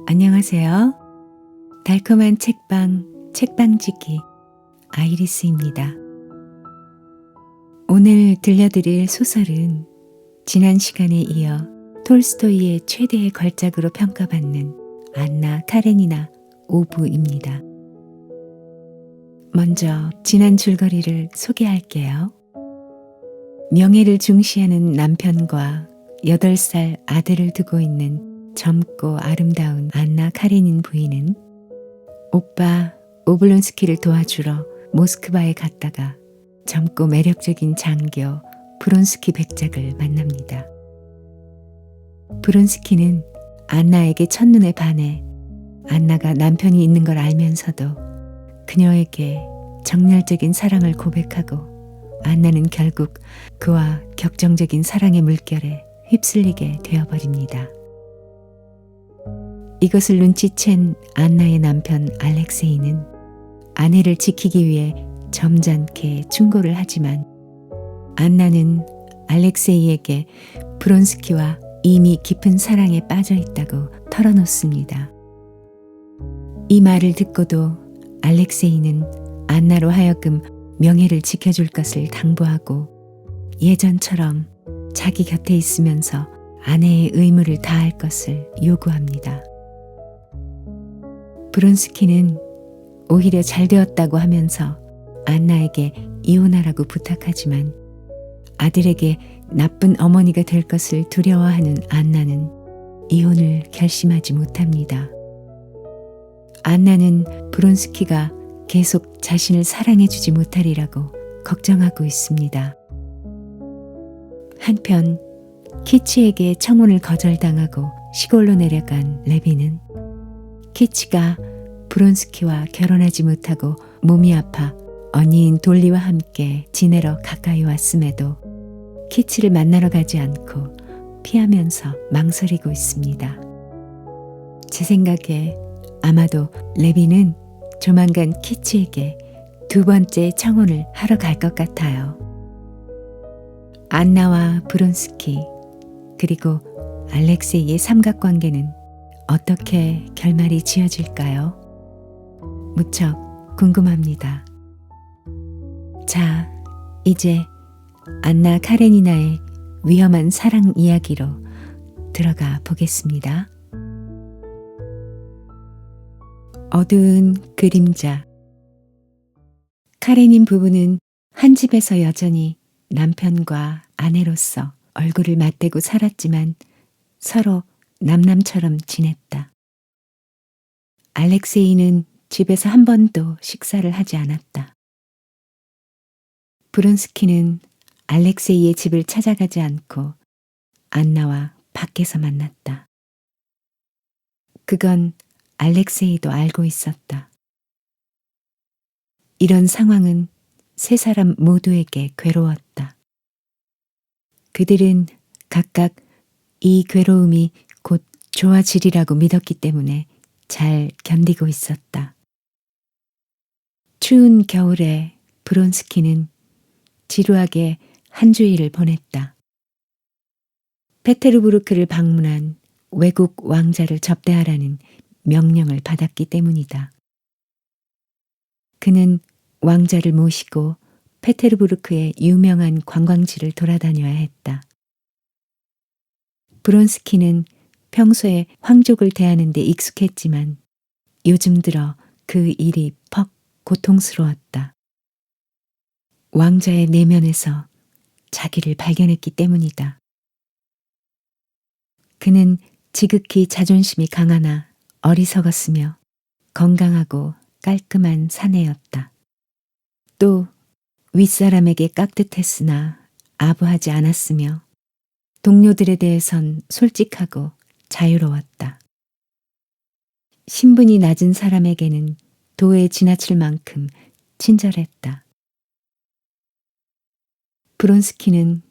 안녕하세요. 달콤한 책방지기 아이리스입니다. 오늘 들려드릴 소설은 지난 시간에 이어 톨스토이의 최대의 걸작으로 평가받는 안나 카레니나 오브입니다. 먼저 지난 줄거리를 소개할게요. 명예를 중시하는 남편과 8살 아들을 두고 있는 젊고 아름다운 안나 카레닌 부인은 오빠 오블론스키를 도와주러 모스크바에 갔다가 젊고 매력적인 장교 브론스키 백작을 만납니다. 브론스키는 안나에게 첫눈에 반해 안나가 남편이 있는 걸 알면서도 그녀에게 정열적인 사랑을 고백하고 안나는 결국 그와 격정적인 사랑의 물결에 휩쓸리게 되어버립니다. 이것을 눈치챈 안나의 남편 알렉세이는 아내를 지키기 위해 점잖게 충고를 하지만 안나는 알렉세이에게 브론스키와 이미 깊은 사랑에 빠져 있다고 털어놓습니다. 이 말을 듣고도 알렉세이는 안나로 하여금 명예를 지켜줄 것을 당부하고 예전처럼 자기 곁에 있으면서 아내의 의무를 다할 것을 요구합니다. 브론스키는 오히려 잘 되었다고 하면서 안나에게 이혼하라고 부탁하지만 아들에게 나쁜 어머니가 될 것을 두려워하는 안나는 이혼을 결심하지 못합니다. 안나는 브론스키가 계속 자신을 사랑해주지 못하리라고 걱정하고 있습니다. 한편 키치에게 청혼을 거절당하고 시골로 내려간 레비는 키치가 브론스키와 결혼하지 못하고 몸이 아파 언니인 돌리와 함께 지내러 가까이 왔음에도 키치를 만나러 가지 않고 피하면서 망설이고 있습니다. 제 생각에 아마도 레비는 조만간 키치에게 두 번째 청혼을 하러 갈 것 같아요. 안나와 브론스키 그리고 알렉세이의 삼각관계는 어떻게 결말이 지어질까요? 무척 궁금합니다. 자, 이제 안나 카레니나의 위험한 사랑 이야기로 들어가 보겠습니다. 어두운 그림자. 카레닌 부부는 한 집에서 여전히 남편과 아내로서 얼굴을 맞대고 살았지만 서로 남남처럼 지냈다. 알렉세이는 집에서 한 번도 식사를 하지 않았다. 브론스키는 알렉세이의 집을 찾아가지 않고 안나와 밖에서 만났다. 그건 알렉세이도 알고 있었다. 이런 상황은 세 사람 모두에게 괴로웠다. 그들은 각각 이 괴로움이 곧 좋아지리라고 믿었기 때문에 잘 견디고 있었다. 추운 겨울에 브론스키는 지루하게 한 주일을 보냈다. 페테르부르크를 방문한 외국 왕자를 접대하라는 명령을 받았기 때문이다. 그는 왕자를 모시고 페테르부르크의 유명한 관광지를 돌아다녀야 했다. 브론스키는 평소에 황족을 대하는 데 익숙했지만 요즘 들어 그 일이 퍽 고통스러웠다. 왕자의 내면에서 자기를 발견했기 때문이다. 그는 지극히 자존심이 강하나 어리석었으며 건강하고 깔끔한 사내였다. 또 윗사람에게 깍듯했으나 아부하지 않았으며 동료들에 대해선 솔직하고 자유로웠다. 신분이 낮은 사람에게는 도에 지나칠 만큼 친절했다. 브론스키는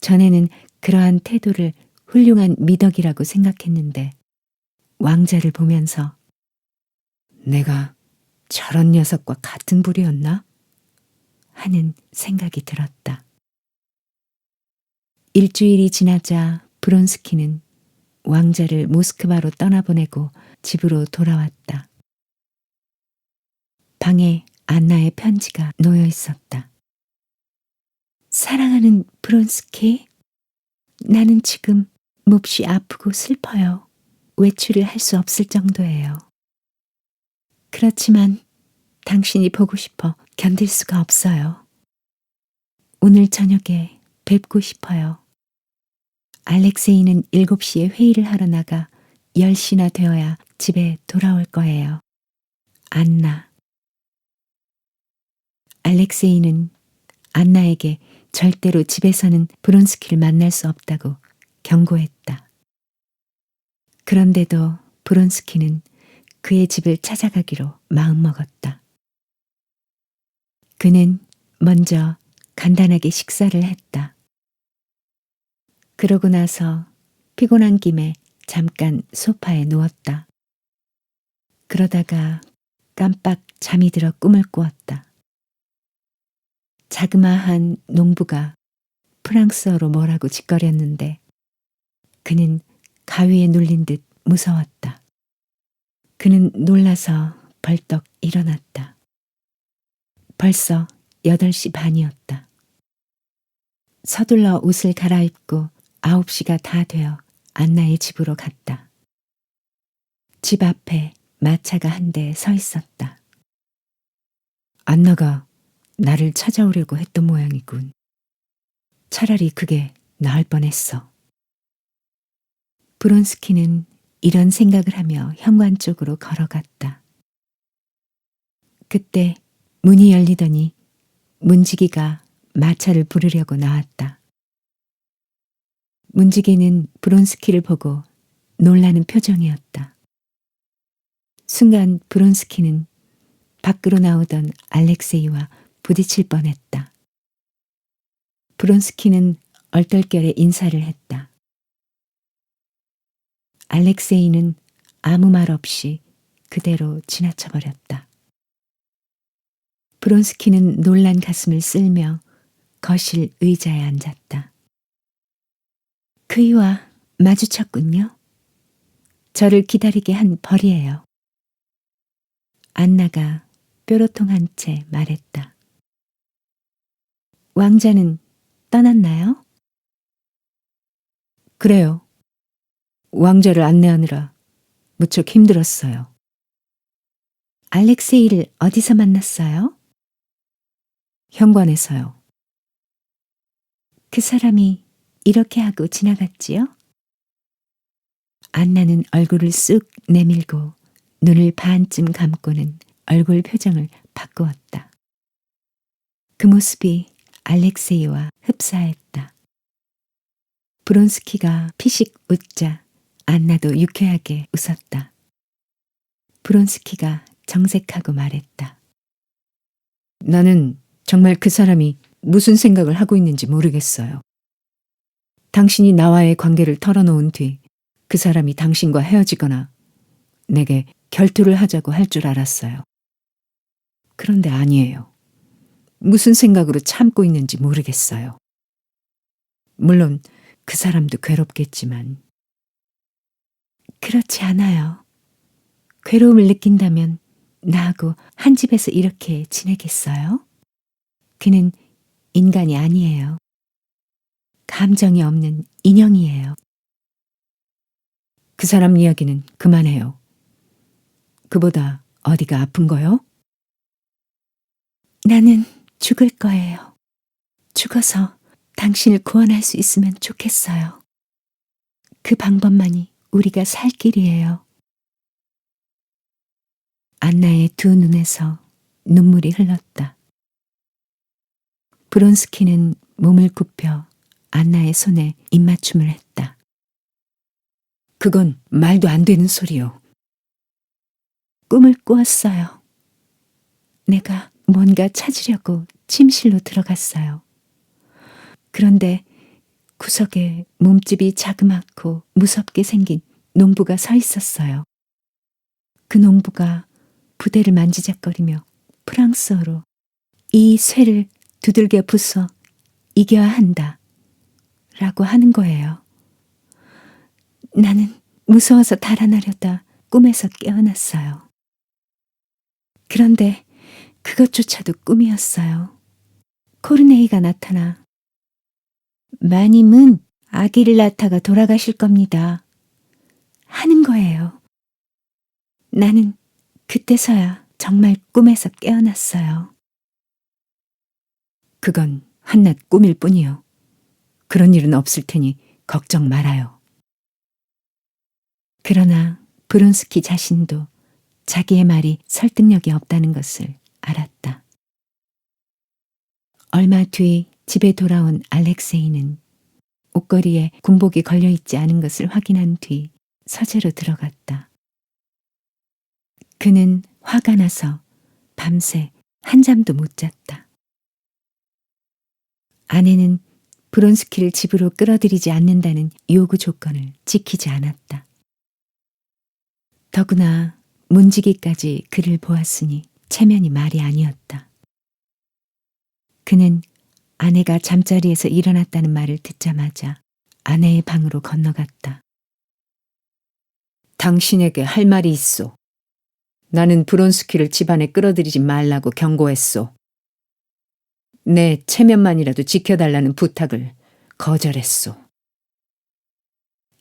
전에는 그러한 태도를 훌륭한 미덕이라고 생각했는데 왕자를 보면서 내가 저런 녀석과 같은 부류였나? 하는 생각이 들었다. 일주일이 지나자 브론스키는 왕자를 모스크바로 떠나보내고 집으로 돌아왔다. 방에 안나의 편지가 놓여 있었다. 사랑하는 브론스키, 나는 지금 몹시 아프고 슬퍼요. 외출을 할 수 없을 정도예요. 그렇지만 당신이 보고 싶어 견딜 수가 없어요. 오늘 저녁에 뵙고 싶어요. 알렉세이는 7시에 회의를 하러 나가 10시나 되어야 집에 돌아올 거예요. 안나. 알렉세이는 안나에게 절대로 집에서는 브론스키를 만날 수 없다고 경고했다. 그런데도 브론스키는 그의 집을 찾아가기로 마음먹었다. 그는 먼저 간단하게 식사를 했다. 그러고 나서 피곤한 김에 잠깐 소파에 누웠다. 그러다가 깜빡 잠이 들어 꿈을 꾸었다. 자그마한 농부가 프랑스어로 뭐라고 짓거렸는데 그는 가위에 눌린 듯 무서웠다. 그는 놀라서 벌떡 일어났다. 벌써 8시 반이었다. 서둘러 옷을 갈아입고 9시가 다 되어 안나의 집으로 갔다. 집 앞에 마차가 한 대 서 있었다. 안나가 나를 찾아오려고 했던 모양이군. 차라리 그게 나을 뻔했어. 브론스키는 이런 생각을 하며 현관 쪽으로 걸어갔다. 그때 문이 열리더니 문지기가 마차를 부르려고 나왔다. 문지기는 브론스키를 보고 놀라는 표정이었다. 순간 브론스키는 밖으로 나오던 알렉세이와 부딪힐 뻔했다. 브론스키는 얼떨결에 인사를 했다. 알렉세이는 아무 말 없이 그대로 지나쳐버렸다. 브론스키는 놀란 가슴을 쓸며 거실 의자에 앉았다. 그이와 마주쳤군요. 저를 기다리게 한 벌이에요. 안나가 뾰로통한 채 말했다. 왕자는 떠났나요? 그래요. 왕자를 안내하느라 무척 힘들었어요. 알렉세이를 어디서 만났어요? 현관에서요. 그 사람이 이렇게 하고 지나갔지요? 안나는 얼굴을 쑥 내밀고 눈을 반쯤 감고는 얼굴 표정을 바꾸었다. 그 모습이 알렉세이와 흡사했다. 브론스키가 피식 웃자 안나도 유쾌하게 웃었다. 브론스키가 정색하고 말했다. 나는 정말 그 사람이 무슨 생각을 하고 있는지 모르겠어요. 당신이 나와의 관계를 털어놓은 뒤 그 사람이 당신과 헤어지거나 내게 결투를 하자고 할 줄 알았어요. 그런데 아니에요. 무슨 생각으로 참고 있는지 모르겠어요. 물론 그 사람도 괴롭겠지만. 그렇지 않아요. 괴로움을 느낀다면 나하고 한 집에서 이렇게 지내겠어요? 그는 인간이 아니에요. 감정이 없는 인형이에요. 그 사람 이야기는 그만해요. 그보다 어디가 아픈 거요? 나는 죽을 거예요. 죽어서 당신을 구원할 수 있으면 좋겠어요. 그 방법만이 우리가 살 길이에요. 안나의 두 눈에서 눈물이 흘렀다. 브론스키는 몸을 굽혀 안나의 손에 입맞춤을 했다. 그건 말도 안 되는 소리요. 꿈을 꾸었어요. 내가 뭔가 찾으려고 침실로 들어갔어요. 그런데 구석에 몸집이 자그맣고 무섭게 생긴 농부가 서 있었어요. 그 농부가 부대를 만지작거리며 프랑스어로 이 쇠를 두들겨 부숴 이겨야 한다 라고 하는 거예요. 나는 무서워서 달아나려다 꿈에서 깨어났어요. 그런데 그것조차도 꿈이었어요. 코르네이가 나타나 마님은 아기를 낳다가 돌아가실 겁니다. 하는 거예요. 나는 그때서야 정말 꿈에서 깨어났어요. 그건 한낱 꿈일 뿐이요. 그런 일은 없을 테니 걱정 말아요. 그러나 브론스키 자신도 자기의 말이 설득력이 없다는 것을 알았다. 얼마 뒤 집에 돌아온 알렉세이는 옷걸이에 군복이 걸려있지 않은 것을 확인한 뒤 서재로 들어갔다. 그는 화가 나서 밤새 한잠도 못 잤다. 아내는 브론스키를 집으로 끌어들이지 않는다는 요구 조건을 지키지 않았다. 더구나 문지기까지 그를 보았으니 체면이 말이 아니었다. 그는 아내가 잠자리에서 일어났다는 말을 듣자마자 아내의 방으로 건너갔다. 당신에게 할 말이 있소. 나는 브론스키를 집안에 끌어들이지 말라고 경고했소. 내 체면만이라도 지켜달라는 부탁을 거절했소.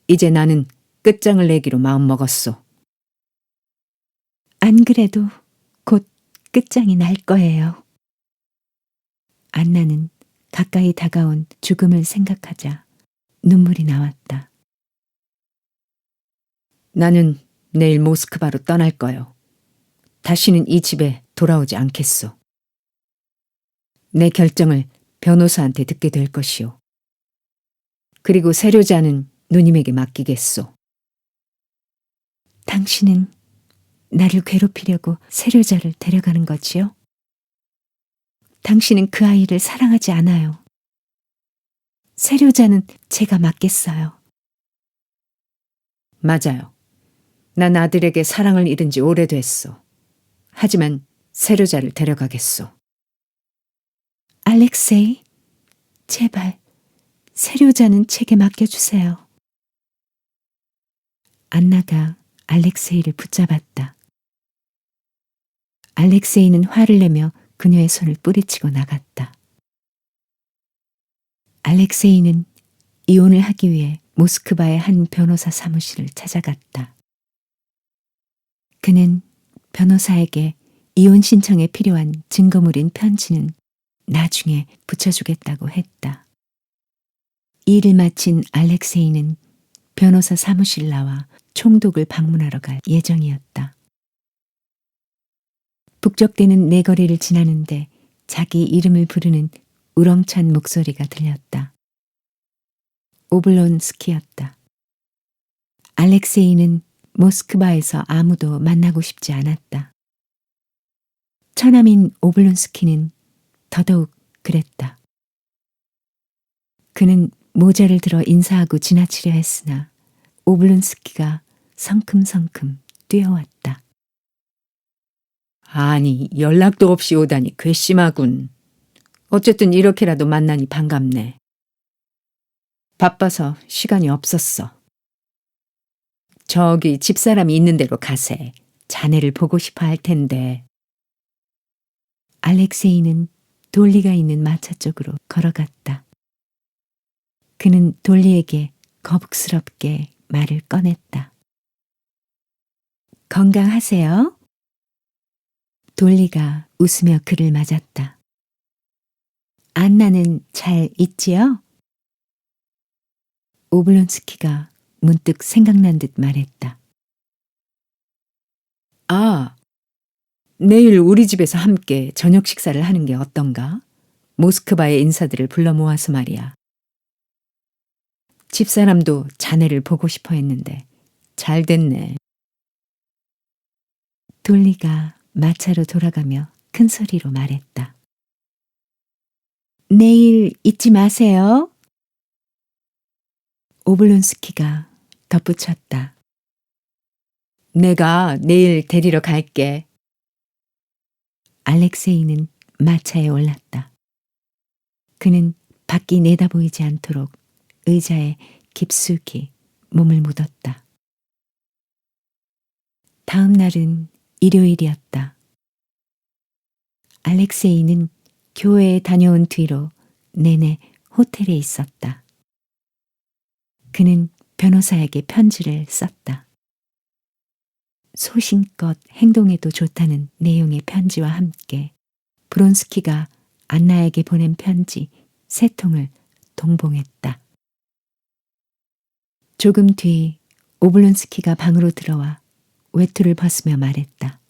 이제 나는 끝장을 내기로 마음먹었소. 안 그래도 곧 끝장이 날 거예요. 안나는 가까이 다가온 죽음을 생각하자 눈물이 나왔다. 나는 내일 모스크바로 떠날 거요. 다시는 이 집에 돌아오지 않겠소. 내 결정을 변호사한테 듣게 될 것이오. 그리고 세료자는 누님에게 맡기겠소. 당신은 나를 괴롭히려고 세료자를 데려가는 거지요? 당신은 그 아이를 사랑하지 않아요. 세료자는 제가 맡겠어요. 맞아요. 난 아들에게 사랑을 잃은 지 오래됐소. 하지만 세료자를 데려가겠소. 알렉세이, 제발 세료자는 제게 맡겨주세요. 안나가 알렉세이를 붙잡았다. 알렉세이는 화를 내며 그녀의 손을 뿌리치고 나갔다. 알렉세이는 이혼을 하기 위해 모스크바의 한 변호사 사무실을 찾아갔다. 그는 변호사에게 이혼 신청에 필요한 증거물인 편지는 나중에 붙여주겠다고 했다. 일을 마친 알렉세이는 변호사 사무실 나와 총독을 방문하러 갈 예정이었다. 북적대는 내거리를 지나는데 자기 이름을 부르는 우렁찬 목소리가 들렸다. 오블론스키였다. 알렉세이는 모스크바에서 아무도 만나고 싶지 않았다. 처남인 오블론스키는 더더욱 그랬다. 그는 모자를 들어 인사하고 지나치려 했으나 오블론스키가 성큼성큼 뛰어왔다. 아니, 연락도 없이 오다니 괘씸하군. 어쨌든 이렇게라도 만나니 반갑네. 바빠서 시간이 없었어. 저기 집사람이 있는 데로 가세. 자네를 보고 싶어 할 텐데. 알렉세이는 돌리가 있는 마차 쪽으로 걸어갔다. 그는 돌리에게 거북스럽게 말을 꺼냈다. 건강하세요? 돌리가 웃으며 그를 맞았다. 안나는 잘 있지요? 오블론스키가 문득 생각난 듯 말했다. 아, 내일 우리 집에서 함께 저녁 식사를 하는 게 어떤가? 모스크바의 인사들을 불러 모아서 말이야. 집사람도 자네를 보고 싶어 했는데 잘 됐네. 돌리가 마차로 돌아가며 큰 소리로 말했다. 내일 잊지 마세요. 오블론스키가 덧붙였다. 내가 내일 데리러 갈게. 알렉세이는 마차에 올랐다. 그는 밖이 내다보이지 않도록 의자에 깊숙이 몸을 묻었다. 다음 날은 일요일이었다. 알렉세이는 교회에 다녀온 뒤로 내내 호텔에 있었다. 그는 변호사에게 편지를 썼다. 소신껏 행동해도 좋다는 내용의 편지와 함께 브론스키가 안나에게 보낸 편지 3통을 동봉했다. 조금 뒤 오블론스키가 방으로 들어와 외투를 벗으며 말했다.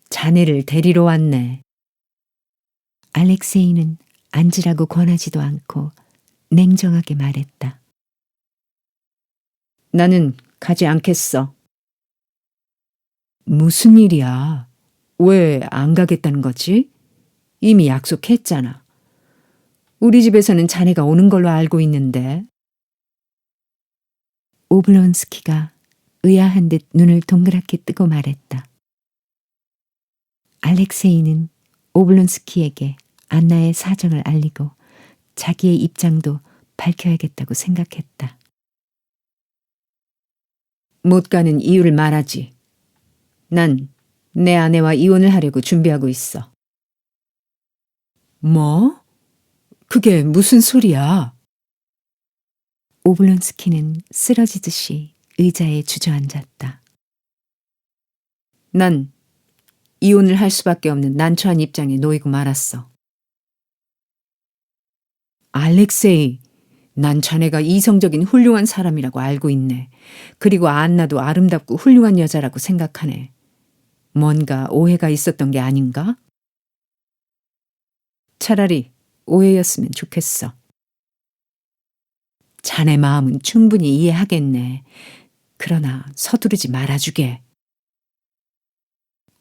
자네를 데리러 왔네. 알렉세이는 앉으라고 권하지도 않고 냉정하게 말했다. 나는 가지 않겠어. 무슨 일이야? 왜 안 가겠다는 거지? 이미 약속했잖아. 우리 집에서는 자네가 오는 걸로 알고 있는데. 오블론스키가 의아한 듯 눈을 동그랗게 뜨고 말했다. 알렉세이는 오블론스키에게 안나의 사정을 알리고 자기의 입장도 밝혀야겠다고 생각했다. 못 가는 이유를 말하지. 난 내 아내와 이혼을 하려고 준비하고 있어. 뭐? 그게 무슨 소리야? 오블론스키는 쓰러지듯이 의자에 주저앉았다. 난 이혼을 할 수밖에 없는 난처한 입장에 놓이고 말았어. 알렉세이, 난 자네가 이성적인 훌륭한 사람이라고 알고 있네. 그리고 안나도 아름답고 훌륭한 여자라고 생각하네. 뭔가 오해가 있었던 게 아닌가? 차라리 오해였으면 좋겠어. 자네 마음은 충분히 이해하겠네. 그러나 서두르지 말아주게.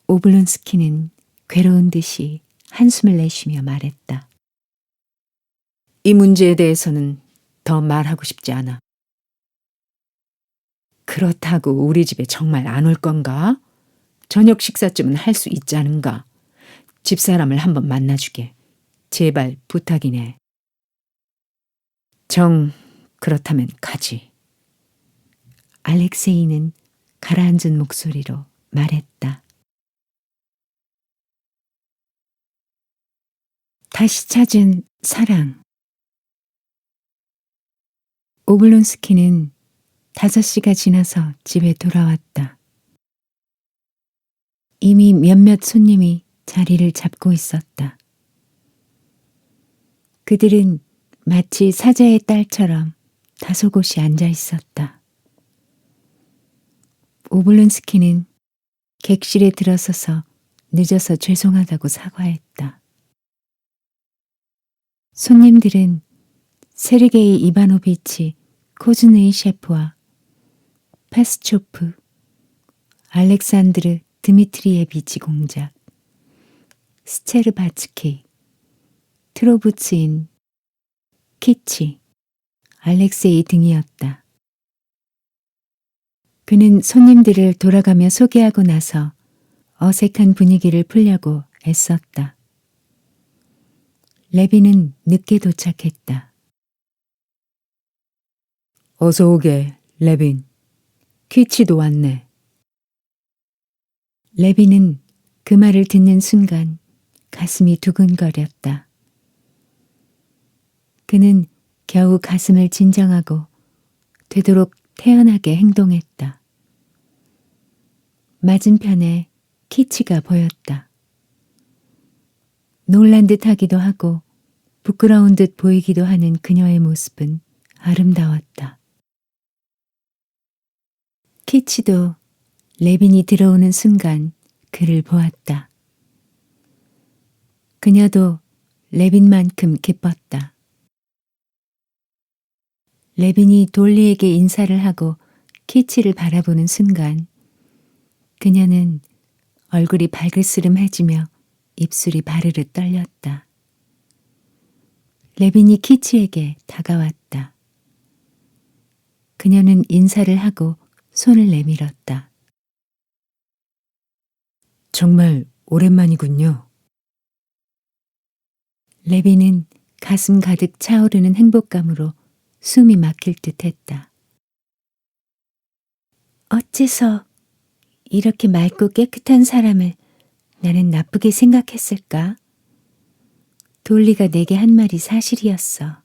오블론스키는 괴로운 듯이 한숨을 내쉬며 말했다. 이 문제에 대해서는 더 말하고 싶지 않아. 그렇다고 우리 집에 정말 안 올 건가? 저녁 식사쯤은 할 수 있지 않은가? 집사람을 한번 만나주게. 제발 부탁이네. 그렇다면 가지. 알렉세이는 가라앉은 목소리로 말했다. 다시 찾은 사랑. 오블론스키는 5시가 지나서 집에 돌아왔다. 이미 몇몇 손님이 자리를 잡고 있었다. 그들은 마치 사자의 딸처럼 다소곳이 앉아 있었다. 오블론스키는 객실에 들어서서 늦어서 죄송하다고 사과했다. 손님들은 세르게이 이바노비치 코즈느이 셰프와 페스초프, 알렉산드르 드미트리예비치 공작, 스체르바츠키, 트로부츠인, 키치, 알렉세이 등이었다. 그는 손님들을 돌아가며 소개하고 나서 어색한 분위기를 풀려고 애썼다. 레빈은 늦게 도착했다. 어서 오게, 레빈. 키치도 왔네. 레빈은 그 말을 듣는 순간 가슴이 두근거렸다. 그는 겨우 가슴을 진정하고 되도록 태연하게 행동했다. 맞은편에 키치가 보였다. 놀란 듯 하기도 하고 부끄러운 듯 보이기도 하는 그녀의 모습은 아름다웠다. 키치도 레빈이 들어오는 순간 그를 보았다. 그녀도 레빈만큼 기뻤다. 레빈이 돌리에게 인사를 하고 키치를 바라보는 순간 그녀는 얼굴이 발그스름해지며 입술이 바르르 떨렸다. 레빈이 키치에게 다가왔다. 그녀는 인사를 하고 손을 내밀었다. 정말 오랜만이군요. 레빈은 가슴 가득 차오르는 행복감으로 숨이 막힐 듯 했다. 어째서 이렇게 맑고 깨끗한 사람을 나는 나쁘게 생각했을까? 돌리가 내게 한 말이 사실이었어.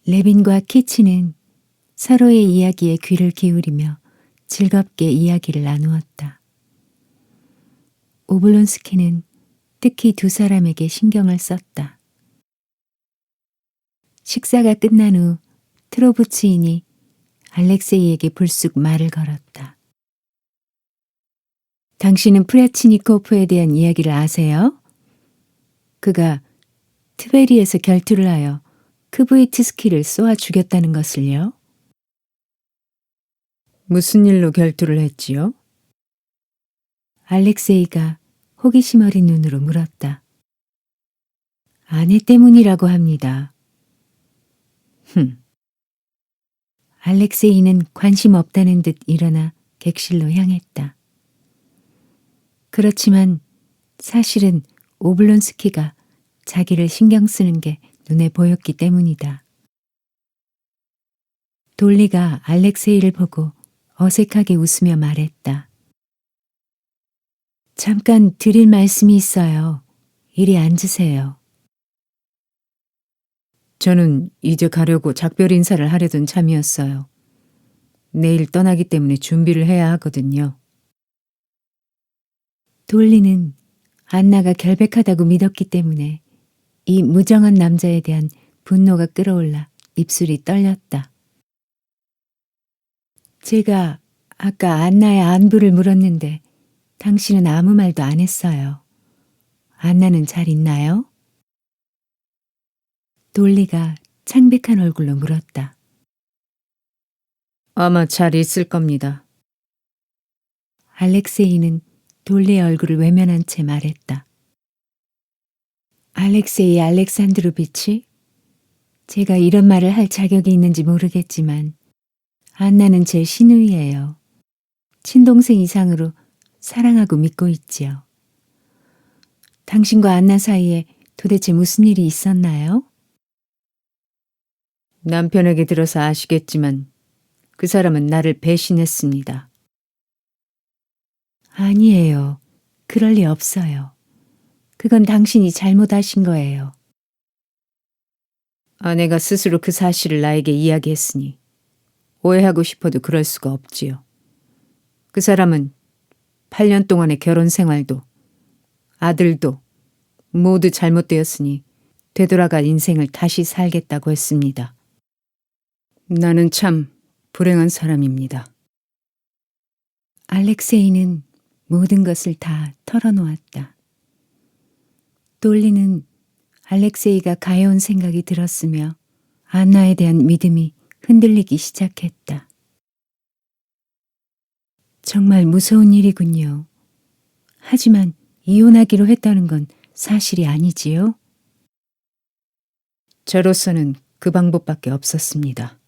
레빈과 키치는 서로의 이야기에 귀를 기울이며 즐겁게 이야기를 나누었다. 오블론스키는 특히 두 사람에게 신경을 썼다. 식사가 끝난 후 트로부치인이 알렉세이에게 불쑥 말을 걸었다. 당신은 프랴치니코프에 대한 이야기를 아세요? 그가 트베리에서 결투를 하여 크브이트스키를 쏘아 죽였다는 것을요? 무슨 일로 결투를 했지요? 알렉세이가 호기심 어린 눈으로 물었다. 아내 때문이라고 합니다. 알렉세이는 관심 없다는 듯 일어나 객실로 향했다. 그렇지만 사실은 오블론스키가 자기를 신경 쓰는 게 눈에 보였기 때문이다. 돌리가 알렉세이를 보고 어색하게 웃으며 말했다. 잠깐 드릴 말씀이 있어요. 이리 앉으세요. 저는 이제 가려고 작별 인사를 하려던 참이었어요. 내일 떠나기 때문에 준비를 해야 하거든요. 돌리는 안나가 결백하다고 믿었기 때문에 이 무정한 남자에 대한 분노가 끌어올라 입술이 떨렸다. 제가 아까 안나의 안부를 물었는데 당신은 아무 말도 안 했어요. 안나는 잘 있나요? 돌리가 창백한 얼굴로 물었다. 아마 잘 있을 겁니다. 알렉세이는 돌리의 얼굴을 외면한 채 말했다. 알렉세이 알렉산드로비치? 제가 이런 말을 할 자격이 있는지 모르겠지만 안나는 제 시누이예요. 친동생 이상으로 사랑하고 믿고 있지요. 당신과 안나 사이에 도대체 무슨 일이 있었나요? 남편에게 들어서 아시겠지만 그 사람은 나를 배신했습니다. 아니에요. 그럴 리 없어요. 그건 당신이 잘못하신 거예요. 아내가 스스로 그 사실을 나에게 이야기했으니 오해하고 싶어도 그럴 수가 없지요. 그 사람은 8년 동안의 결혼 생활도 아들도 모두 잘못되었으니 되돌아갈 인생을 다시 살겠다고 했습니다. 나는 참 불행한 사람입니다. 알렉세이는 모든 것을 다 털어놓았다. 돌리는 알렉세이가 가여운 생각이 들었으며 안나에 대한 믿음이 흔들리기 시작했다. 정말 무서운 일이군요. 하지만 이혼하기로 했다는 건 사실이 아니지요? 저로서는 그 방법밖에 없었습니다.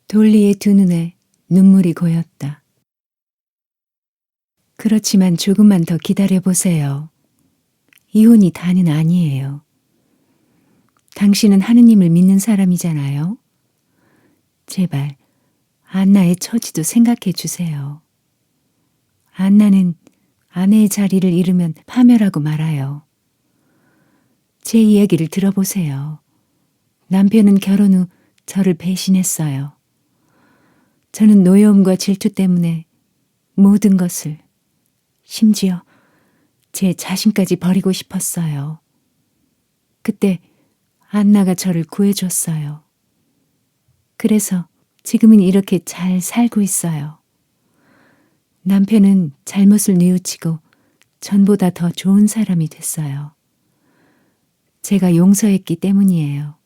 돌리의 두 눈에 눈물이 고였다. 그렇지만 조금만 더 기다려보세요. 이혼이 다는 아니에요. 당신은 하느님을 믿는 사람이잖아요. 제발 안나의 처지도 생각해 주세요. 안나는 아내의 자리를 잃으면 파멸하고 말아요. 제 이야기를 들어보세요. 남편은 결혼 후 저를 배신했어요. 저는 노여움과 질투 때문에 모든 것을, 심지어 제 자신까지 버리고 싶었어요. 그때 안나가 저를 구해줬어요. 그래서 지금은 이렇게 잘 살고 있어요. 남편은 잘못을 뉘우치고 전보다 더 좋은 사람이 됐어요. 제가 용서했기 때문이에요.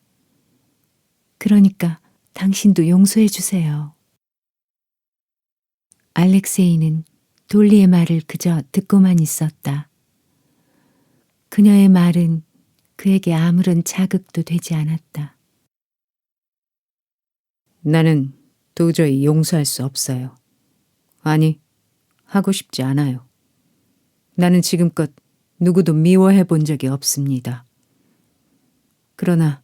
그러니까 당신도 용서해 주세요. 알렉세이는 돌리의 말을 그저 듣고만 있었다. 그녀의 말은 그에게 아무런 자극도 되지 않았다. 나는 도저히 용서할 수 없어요. 아니, 하고 싶지 않아요. 나는 지금껏 누구도 미워해 본 적이 없습니다. 그러나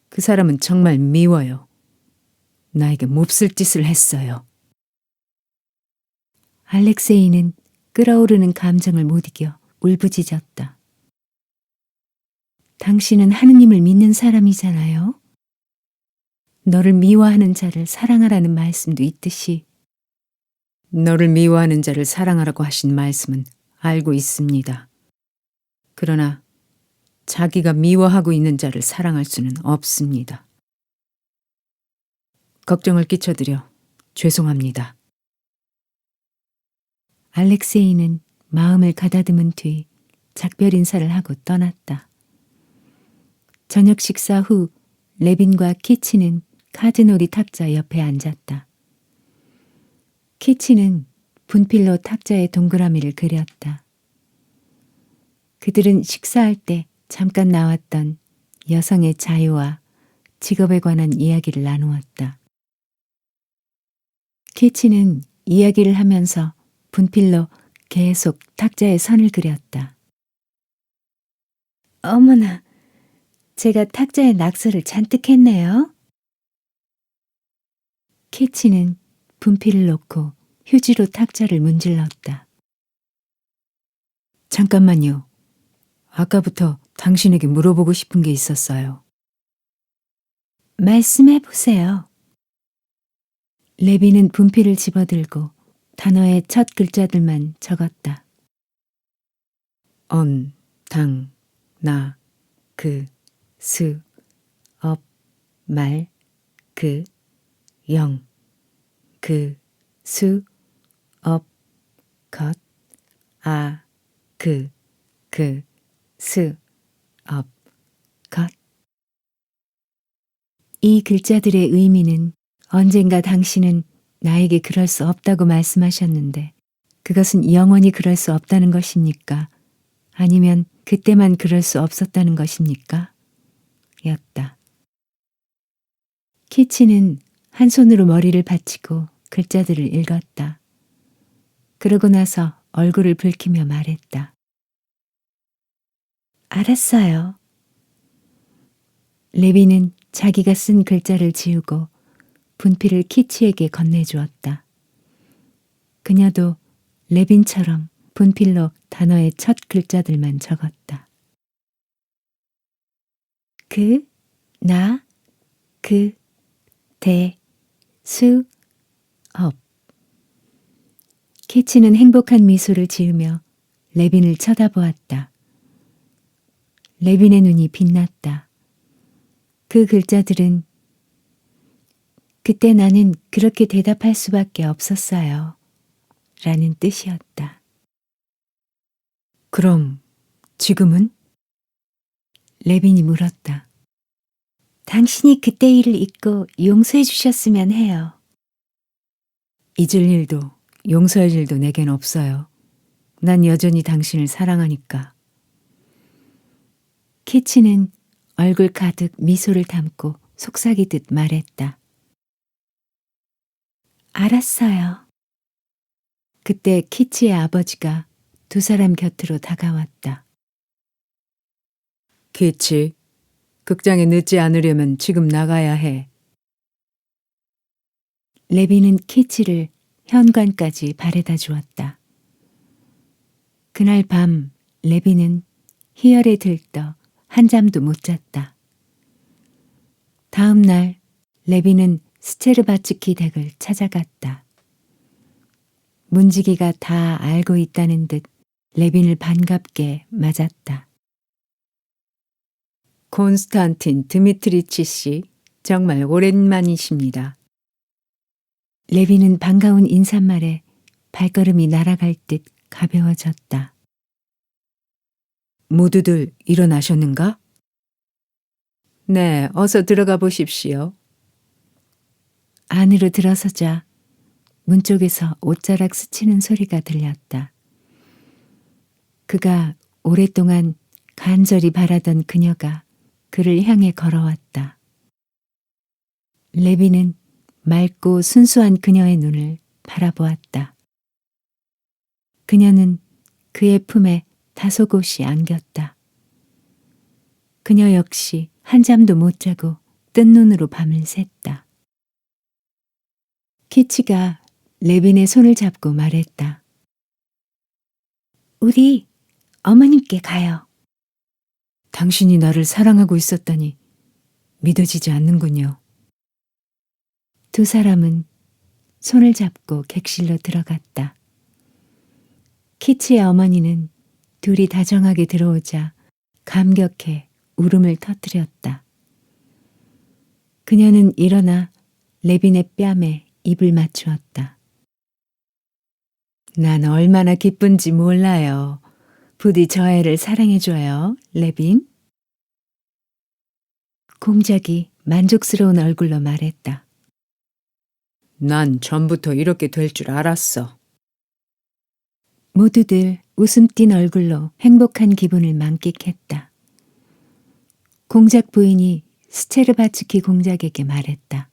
그 사람은 정말 미워요. 나에게 몹쓸 짓을 했어요. 알렉세이는 끓어오르는 감정을 못 이겨 울부짖었다. 당신은 하느님을 믿는 사람이잖아요. 너를 미워하는 자를 사랑하라는 말씀도 있듯이 너를 미워하는 자를 사랑하라고 하신 말씀은 알고 있습니다. 그러나 자기가 미워하고 있는 자를 사랑할 수는 없습니다. 걱정을 끼쳐드려 죄송합니다. 알렉세이는 마음을 가다듬은 뒤 작별 인사를 하고 떠났다. 저녁 식사 후 레빈과 키치는 카드놀이 탁자 옆에 앉았다. 키치는 분필로 탁자에 동그라미를 그렸다. 그들은 식사할 때 잠깐 나왔던 여성의 자유와 직업에 관한 이야기를 나누었다. 키치는 이야기를 하면서 분필로 계속 탁자에 선을 그렸다. 어머나, 제가 탁자에 낙서를 잔뜩 했네요. 키치는 분필을 놓고 휴지로 탁자를 문질렀다. 잠깐만요. 아까부터 당신에게 물어보고 싶은 게 있었어요. 말씀해 보세요. 레비는 분필을 집어들고 단어의 첫 글자들만 적었다. 언, 당, 나, 그, 스, 업, 말, 그, 영, 그, 수, 업, 것, 아, 그, 스, 업, 것. 이 글자들의 의미는 언젠가 당신은 나에게 그럴 수 없다고 말씀하셨는데 그것은 영원히 그럴 수 없다는 것입니까? 아니면 그때만 그럴 수 없었다는 것입니까? 였다. 키치는 한 손으로 머리를 받치고 글자들을 읽었다. 그러고 나서 얼굴을 붉히며 말했다. 알았어요. 레비는 자기가 쓴 글자를 지우고 분필을 키치에게 건네주었다. 그녀도 레빈처럼 분필로 단어의 첫 글자들만 적었다. 그, 나, 그, 대, 수, 업. 키치는 행복한 미소를 지으며 레빈을 쳐다보았다. 레빈의 눈이 빛났다. 그 글자들은 그때 나는 그렇게 대답할 수밖에 없었어요. 라는 뜻이었다. 그럼 지금은? 레빈이 물었다. 당신이 그때 일을 잊고 용서해 주셨으면 해요. 잊을 일도 용서할 일도 내겐 없어요. 난 여전히 당신을 사랑하니까. 키치는 얼굴 가득 미소를 담고 속삭이듯 말했다. 알았어요. 그때 키치의 아버지가 두 사람 곁으로 다가왔다. 키치, 극장에 늦지 않으려면 지금 나가야 해. 레비는 키치를 현관까지 바래다 주었다. 그날 밤 레비는 희열에 들떠 한잠도 못 잤다. 다음 날 레비는 스체르바츠키 댁을 찾아갔다. 문지기가 다 알고 있다는 듯 레빈을 반갑게 맞았다. 콘스탄틴 드미트리치 씨, 정말 오랜만이십니다. 레빈은 반가운 인사말에 발걸음이 날아갈 듯 가벼워졌다. 모두들 일어나셨는가? 네, 어서 들어가 보십시오. 안으로 들어서자 문 쪽에서 옷자락 스치는 소리가 들렸다. 그가 오랫동안 간절히 바라던 그녀가 그를 향해 걸어왔다. 레비는 맑고 순수한 그녀의 눈을 바라보았다. 그녀는 그의 품에 다소곳이 안겼다. 그녀 역시 한잠도 못 자고 뜬 눈으로 밤을 샜다. 키치가 레빈의 손을 잡고 말했다. 우리 어머님께 가요. 당신이 나를 사랑하고 있었다니 믿어지지 않는군요. 두 사람은 손을 잡고 객실로 들어갔다. 키치의 어머니는 둘이 다정하게 들어오자 감격해 울음을 터뜨렸다. 그녀는 일어나 레빈의 뺨에 입을 맞추었다. 난 얼마나 기쁜지 몰라요. 부디 저 애를 사랑해줘요, 레빈. 공작이 만족스러운 얼굴로 말했다. 난 전부터 이렇게 될 줄 알았어. 모두들 웃음 띤 얼굴로 행복한 기분을 만끽했다. 공작 부인이 스체르바츠키 공작에게 말했다.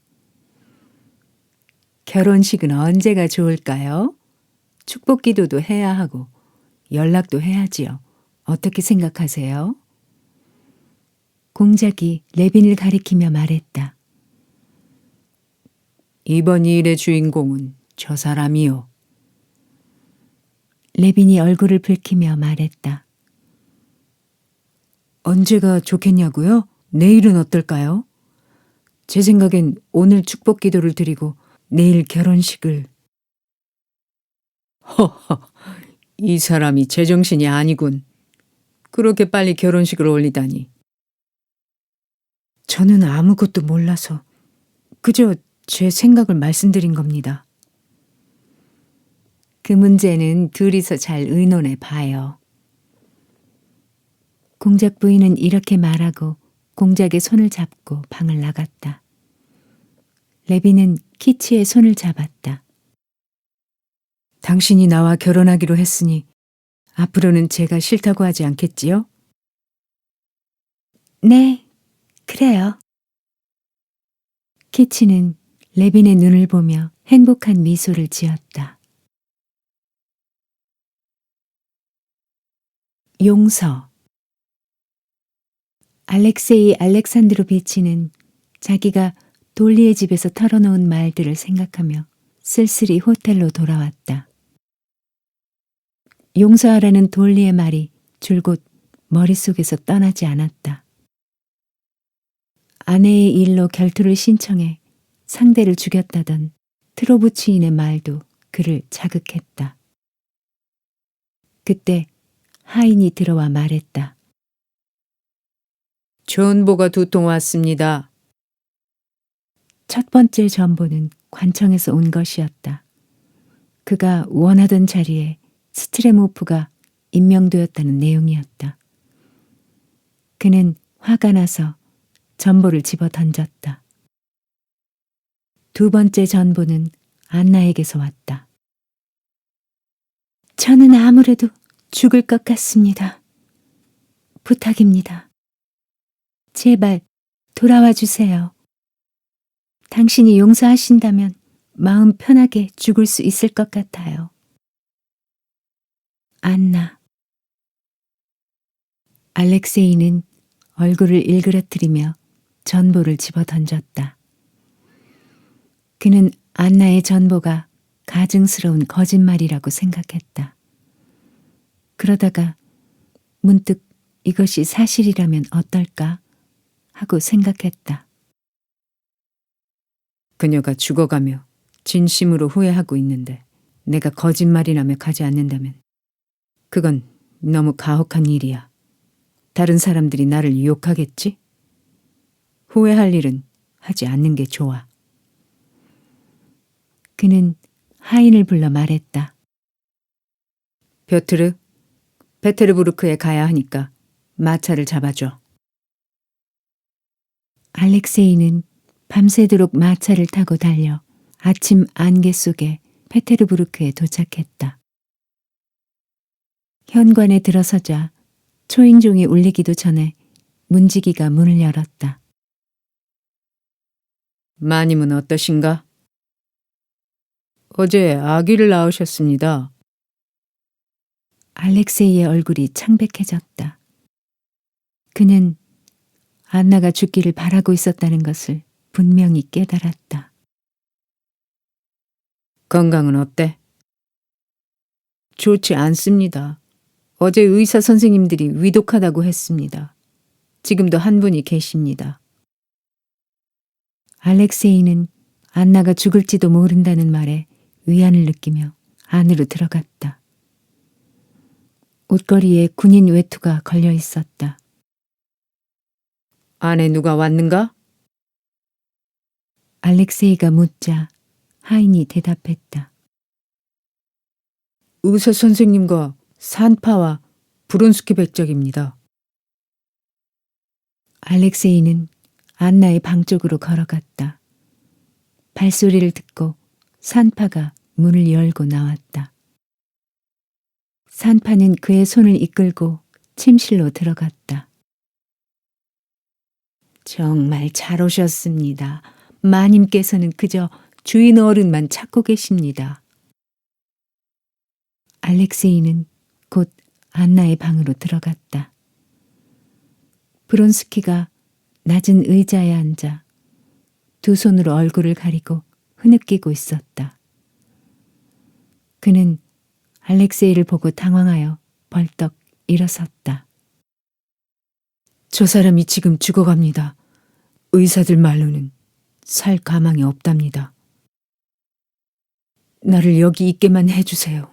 결혼식은 언제가 좋을까요? 축복 기도도 해야 하고 연락도 해야지요. 어떻게 생각하세요? 공작이 레빈을 가리키며 말했다. 이번 일의 주인공은 저 사람이요. 레빈이 얼굴을 붉히며 말했다. 언제가 좋겠냐고요? 내일은 어떨까요? 제 생각엔 오늘 축복 기도를 드리고 내일 결혼식을. 허허, 이 사람이 제정신이 아니군. 그렇게 빨리 결혼식을 올리다니. 저는 아무것도 몰라서 그저 제 생각을 말씀드린 겁니다. 그 문제는 둘이서 잘 의논해 봐요. 공작 부인은 이렇게 말하고 공작의 손을 잡고 방을 나갔다. 레빈은 키치의 손을 잡았다. 당신이 나와 결혼하기로 했으니 앞으로는 제가 싫다고 하지 않겠지요? 네, 그래요. 키치는 레빈의 눈을 보며 행복한 미소를 지었다. 용서. 알렉세이 알렉산드로비치는 자기가 돌리의 집에서 털어놓은 말들을 생각하며 쓸쓸히 호텔로 돌아왔다. 용서하라는 돌리의 말이 줄곧 머릿속에서 떠나지 않았다. 아내의 일로 결투를 신청해 상대를 죽였다던 트로부치인의 말도 그를 자극했다. 그때 하인이 들어와 말했다. 전보가 2통 왔습니다. 첫 번째 전보는 관청에서 온 것이었다. 그가 원하던 자리에 스트레모프가 임명되었다는 내용이었다. 그는 화가 나서 전보를 집어 던졌다. 두 번째 전보는 안나에게서 왔다. 저는 아무래도 죽을 것 같습니다. 부탁입니다. 제발 돌아와 주세요. 당신이 용서하신다면 마음 편하게 죽을 수 있을 것 같아요. 안나. 알렉세이는 얼굴을 일그러뜨리며 전보를 집어 던졌다. 그는 안나의 전보가 가증스러운 거짓말이라고 생각했다. 그러다가 문득 이것이 사실이라면 어떨까 하고 생각했다. 그녀가 죽어가며 진심으로 후회하고 있는데 내가 거짓말이라며 가지 않는다면 그건 너무 가혹한 일이야. 다른 사람들이 나를 유혹하겠지? 후회할 일은 하지 않는 게 좋아. 그는 하인을 불러 말했다. 벼트르, 페테르부르크에 가야 하니까 마차를 잡아줘. 알렉세이는 밤새도록 마차를 타고 달려 아침 안개 속에 페테르부르크에 도착했다. 현관에 들어서자 초인종이 울리기도 전에 문지기가 문을 열었다. 마님은 어떠신가? 어제 아기를 낳으셨습니다. 알렉세이의 얼굴이 창백해졌다. 그는 안나가 죽기를 바라고 있었다는 것을 분명히 깨달았다. 건강은 어때? 좋지 않습니다. 어제 의사 선생님들이 위독하다고 했습니다. 지금도 한 분이 계십니다. 알렉세이는 안나가 죽을지도 모른다는 말에 위안을 느끼며 안으로 들어갔다. 옷걸이에 군인 외투가 걸려 있었다. 안에 누가 왔는가? 알렉세이가 묻자 하인이 대답했다. 의사 선생님과 산파와 브론스키 백작입니다. 알렉세이는 안나의 방 쪽으로 걸어갔다. 발소리를 듣고 산파가 문을 열고 나왔다. 산파는 그의 손을 이끌고 침실로 들어갔다. 정말 잘 오셨습니다. 마님께서는 그저 주인 어른만 찾고 계십니다. 알렉세이는 곧 안나의 방으로 들어갔다. 브론스키가 낮은 의자에 앉아 두 손으로 얼굴을 가리고 흐느끼고 있었다. 그는 알렉세이를 보고 당황하여 벌떡 일어섰다. 저 사람이 지금 죽어갑니다. 의사들 말로는 살 가망이 없답니다. 나를 여기 있게만 해주세요.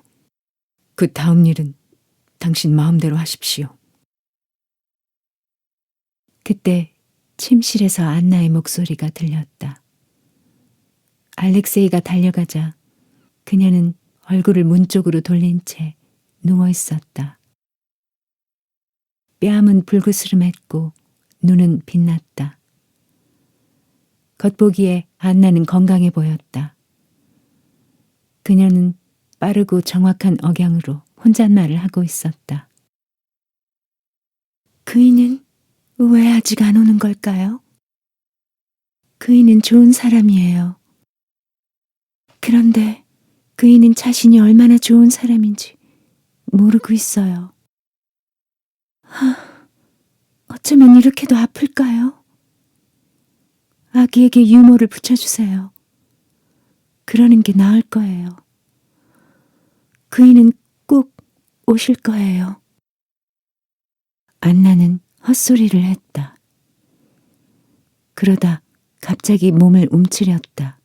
그 다음 일은 당신 마음대로 하십시오. 그때 침실에서 안나의 목소리가 들렸다. 알렉세이가 달려가자 그녀는 얼굴을 문 쪽으로 돌린 채 누워 있었다. 뺨은 불그스름했고 눈은 빛났다. 겉보기에 안나는 건강해 보였다. 그녀는 빠르고 정확한 억양으로 혼잣말을 하고 있었다. 그이는 왜 아직 안 오는 걸까요? 그이는 좋은 사람이에요. 그런데 그이는 자신이 얼마나 좋은 사람인지 모르고 있어요. 어쩌면 이렇게도 아플까요? 아기에게 유모를 붙여주세요. 그러는 게 나을 거예요. 그이는 꼭 오실 거예요. 안나는 헛소리를 했다. 그러다 갑자기 몸을 움츠렸다.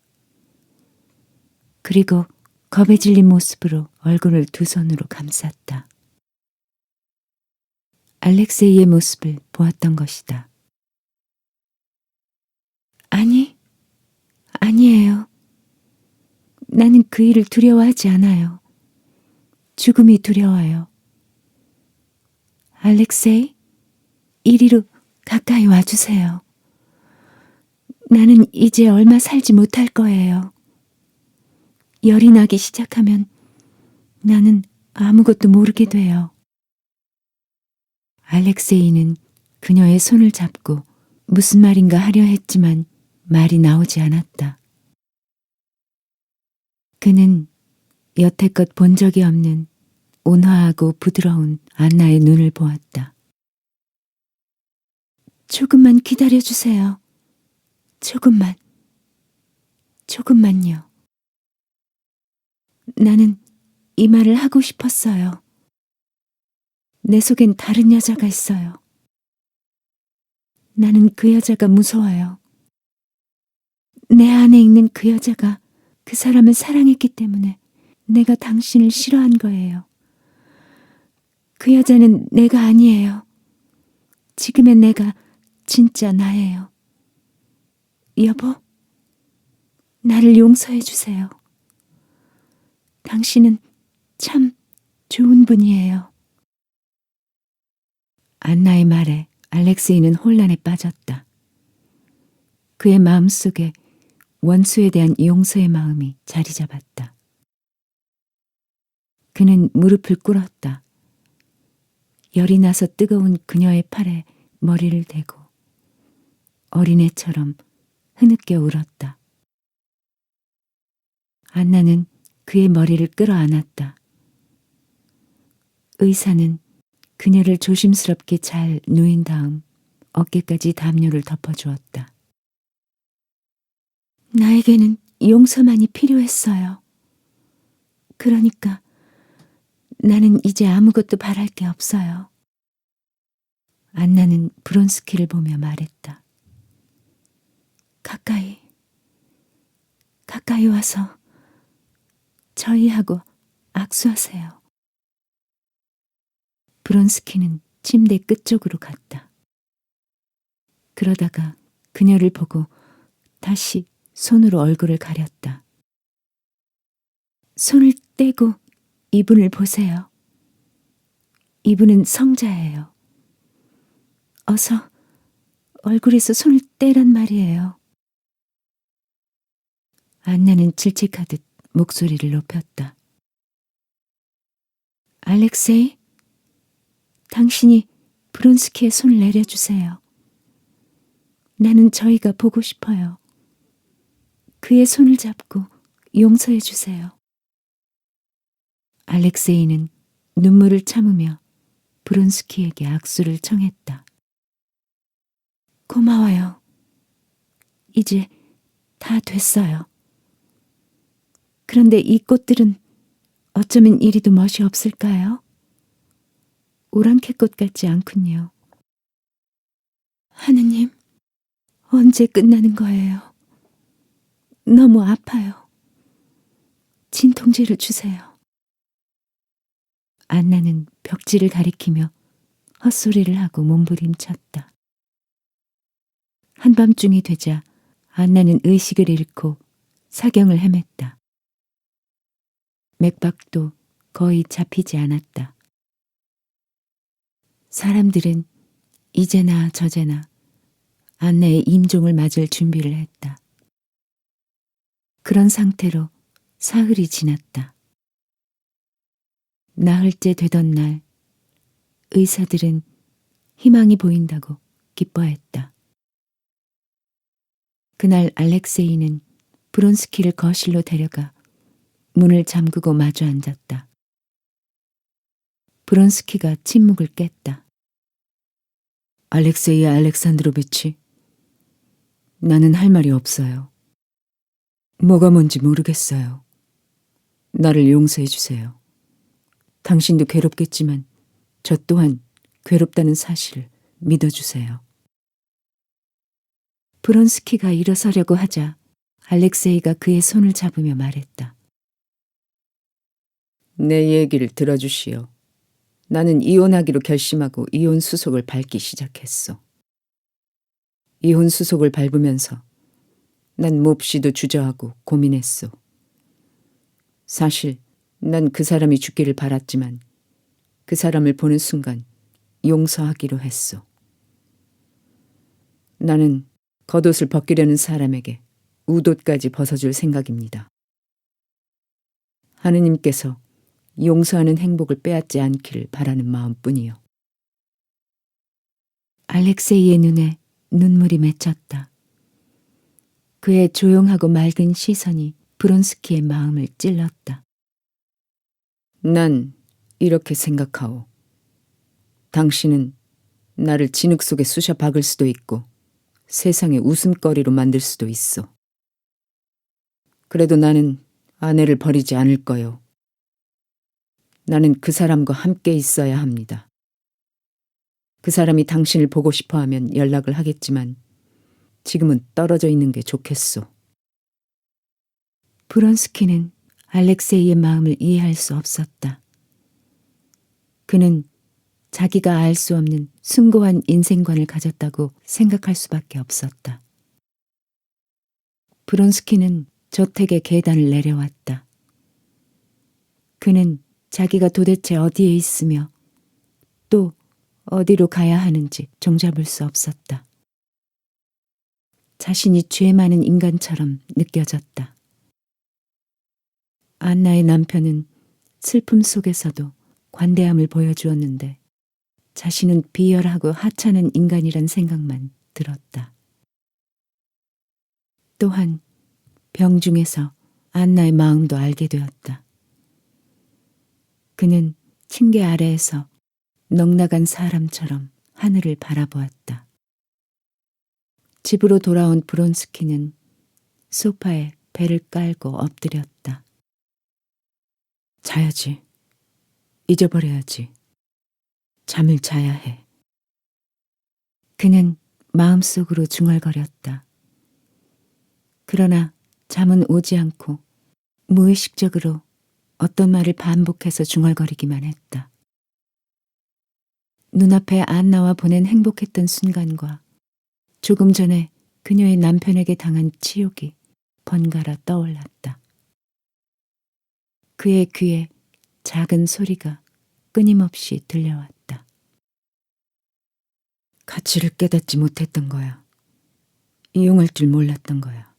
그리고 겁에 질린 모습으로 얼굴을 두 손으로 감쌌다. 알렉세이의 모습을 보았던 것이다. 아니에요. 나는 그 일을 두려워하지 않아요. 죽음이 두려워요. 알렉세이, 이리로 가까이 와주세요. 나는 이제 얼마 살지 못할 거예요. 열이 나기 시작하면 나는 아무것도 모르게 돼요. 알렉세이는 그녀의 손을 잡고 무슨 말인가 하려 했지만 말이 나오지 않았다. 그는 여태껏 본 적이 없는 온화하고 부드러운 안나의 눈을 보았다. 조금만 기다려주세요. 조금만요. 나는 이 말을 하고 싶었어요. 내 속엔 다른 여자가 있어요. 나는 그 여자가 무서워요. 내 안에 있는 그 여자가 그 사람을 사랑했기 때문에 내가 당신을 싫어한 거예요. 그 여자는 내가 아니에요. 지금의 내가 진짜 나예요. 여보, 나를 용서해 주세요. 당신은 참 좋은 분이에요. 안나의 말에 알렉세이는 혼란에 빠졌다. 그의 마음속에 원수에 대한 용서의 마음이 자리 잡았다. 그는 무릎을 꿇었다. 열이 나서 뜨거운 그녀의 팔에 머리를 대고 어린애처럼 흐느껴 울었다. 안나는 그의 머리를 끌어안았다. 의사는 그녀를 조심스럽게 잘 누인 다음 어깨까지 담요를 덮어주었다. 나에게는 용서만이 필요했어요. 그러니까 나는 이제 아무것도 바랄 게 없어요. 안나는 브론스키를 보며 말했다. 가까이 와서 저희하고 악수하세요. 브론스키는 침대 끝쪽으로 갔다. 그러다가 그녀를 보고 다시 손으로 얼굴을 가렸다. 손을 떼고 이분을 보세요. 이분은 성자예요. 어서 얼굴에서 손을 떼란 말이에요. 안나는 질책하듯 목소리를 높였다. 알렉세이, 당신이 브론스키의 손을 내려주세요. 나는 저희가 보고 싶어요. 그의 손을 잡고 용서해 주세요. 알렉세이는 눈물을 참으며 브론스키에게 악수를 청했다. 고마워요. 이제 다 됐어요. 그런데 이 꽃들은 어쩌면 이리도 멋이 없을까요? 오랑캐꽃 같지 않군요. 하느님, 언제 끝나는 거예요? 너무 아파요. 진통제를 주세요. 안나는 벽지를 가리키며 헛소리를 하고 몸부림쳤다. 한밤중이 되자 안나는 의식을 잃고 사경을 헤맸다. 맥박도 거의 잡히지 않았다. 사람들은 이제나 저제나 안나의 임종을 맞을 준비를 했다. 그런 상태로 사흘이 지났다. 나흘째 되던 날 의사들은 희망이 보인다고 기뻐했다. 그날 알렉세이는 브론스키를 거실로 데려가 문을 잠그고 마주 앉았다. 브론스키가 침묵을 깼다. 알렉세이 알렉산드로비치, 나는 할 말이 없어요. 뭐가 뭔지 모르겠어요. 나를 용서해 주세요. 당신도 괴롭겠지만 저 또한 괴롭다는 사실을 믿어주세요. 브론스키가 일어서려고 하자 알렉세이가 그의 손을 잡으며 말했다. 내 얘기를 들어주시오. 나는 이혼하기로 결심하고 이혼 수속을 밟기 시작했어. 이혼 수속을 밟으면서 난 몹시도 주저하고 고민했어. 사실 난 그 사람이 죽기를 바랐지만 그 사람을 보는 순간 용서하기로 했어. 나는 겉옷을 벗기려는 사람에게 웃옷까지 벗어줄 생각입니다. 하느님께서 용서하는 행복을 빼앗지 않기를 바라는 마음뿐이요. 알렉세이의 눈에 눈물이 맺혔다. 그의 조용하고 맑은 시선이 브론스키의 마음을 찔렀다. 난 이렇게 생각하오. 당신은 나를 진흙 속에 쑤셔 박을 수도 있고 세상의 웃음거리로 만들 수도 있어. 그래도 나는 아내를 버리지 않을 거요. 나는 그 사람과 함께 있어야 합니다. 그 사람이 당신을 보고 싶어 하면 연락을 하겠지만 지금은 떨어져 있는 게 좋겠소. 브론스키는 알렉세이의 마음을 이해할 수 없었다. 그는 자기가 알 수 없는 숭고한 인생관을 가졌다고 생각할 수밖에 없었다. 브론스키는 저택의 계단을 내려왔다. 그는 자기가 도대체 어디에 있으며 또 어디로 가야 하는지 종잡을 수 없었다. 자신이 죄 많은 인간처럼 느껴졌다. 안나의 남편은 슬픔 속에서도 관대함을 보여주었는데 자신은 비열하고 하찮은 인간이란 생각만 들었다. 또한 병중에서 안나의 마음도 알게 되었다. 그는 층계 아래에서 넉나간 사람처럼 하늘을 바라보았다. 집으로 돌아온 브론스키는 소파에 배를 깔고 엎드렸다. 자야지. 잊어버려야지. 잠을 자야 해. 그는 마음속으로 중얼거렸다. 그러나 잠은 오지 않고 무의식적으로 어떤 말을 반복해서 중얼거리기만 했다. 눈앞에 안나와 보낸 행복했던 순간과 조금 전에 그녀의 남편에게 당한 치욕이 번갈아 떠올랐다. 그의 귀에 작은 소리가 끊임없이 들려왔다. 가치를 깨닫지 못했던 거야. 이용할 줄 몰랐던 거야.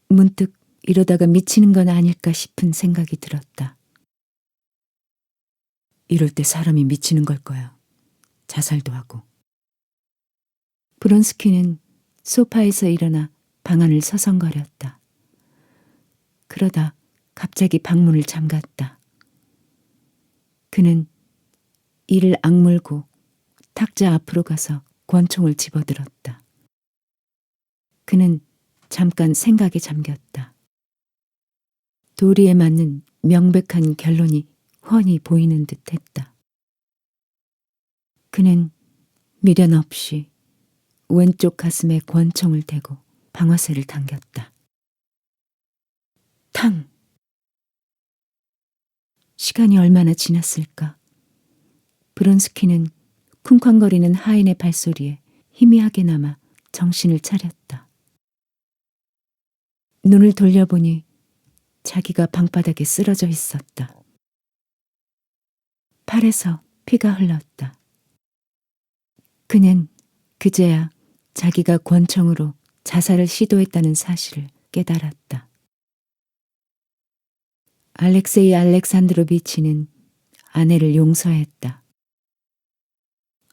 문득 이러다가 미치는 건 아닐까 싶은 생각이 들었다. 이럴 때 사람이 미치는 걸 거야. 자살도 하고. 브론스키는 소파에서 일어나 방 안을 서성거렸다. 그러다 갑자기 방문을 잠갔다. 그는 이를 악물고 탁자 앞으로 가서 권총을 집어들었다. 그는 잠깐 생각에 잠겼다. 도리에 맞는 명백한 결론이 훤히 보이는 듯 했다. 그는 미련 없이 왼쪽 가슴에 권총을 대고 방아쇠를 당겼다. 탕! 시간이 얼마나 지났을까? 브론스키는 쿵쾅거리는 하인의 발소리에 희미하게나마 정신을 차렸다. 눈을 돌려보니 자기가 방바닥에 쓰러져 있었다. 팔에서 피가 흘렀다. 그는 그제야 자기가 권총으로 자살을 시도했다는 사실을 깨달았다. 알렉세이 알렉산드로비치는 아내를 용서했다.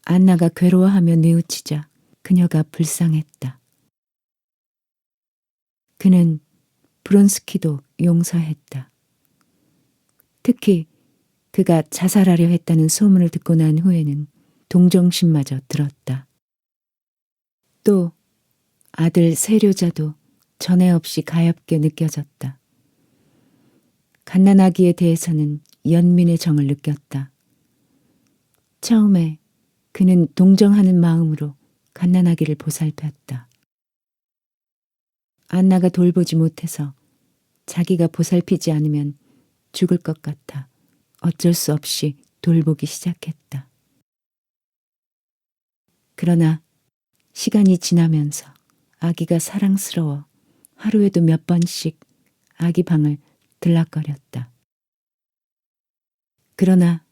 안나가 괴로워하며 뉘우치자 그녀가 불쌍했다. 그는 브론스키도 용서했다. 특히 그가 자살하려 했다는 소문을 듣고 난 후에는 동정심마저 들었다. 또 아들 세료자도 전에 없이 가엾게 느껴졌다. 갓난아기에 대해서는 연민의 정을 느꼈다. 처음에 그는 동정하는 마음으로 갓난아기를 보살폈다. 안나가 돌보지 못해서 자기가 보살피지 않으면 죽을 것 같아 어쩔 수 없이 돌보기 시작했다. 그러나 시간이 지나면서 아기가 사랑스러워 하루에도 몇 번씩 아기 방을 들락거렸다. 그러나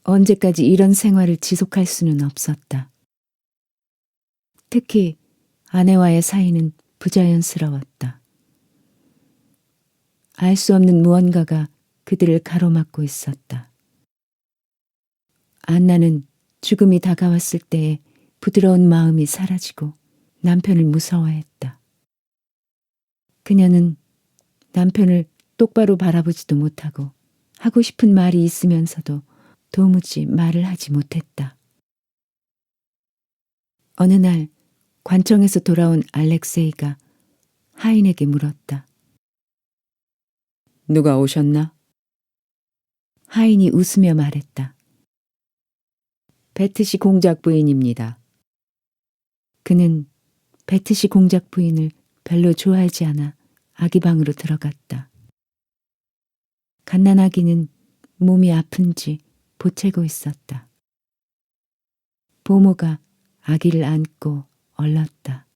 언제까지 이런 생활을 지속할 수는 없었다. 특히 아내와의 사이는 부자연스러웠다. 알 수 없는 무언가가 그들을 가로막고 있었다. 안나는 죽음이 다가왔을 때의 부드러운 마음이 사라지고 남편을 무서워했다. 그녀는 남편을 똑바로 바라보지도 못하고 하고 싶은 말이 있으면서도 도무지 말을 하지 못했다. 어느 날 관청에서 돌아온 알렉세이가 하인에게 물었다. 누가 오셨나? 하인이 웃으며 말했다. 베트시 공작 부인입니다. 그는 베트시 공작 부인을 별로 좋아하지 않아 아기 방으로 들어갔다. 갓난아기는 몸이 아픈지 보채고 있었다. 보모가 아기를 안고 얼렀다.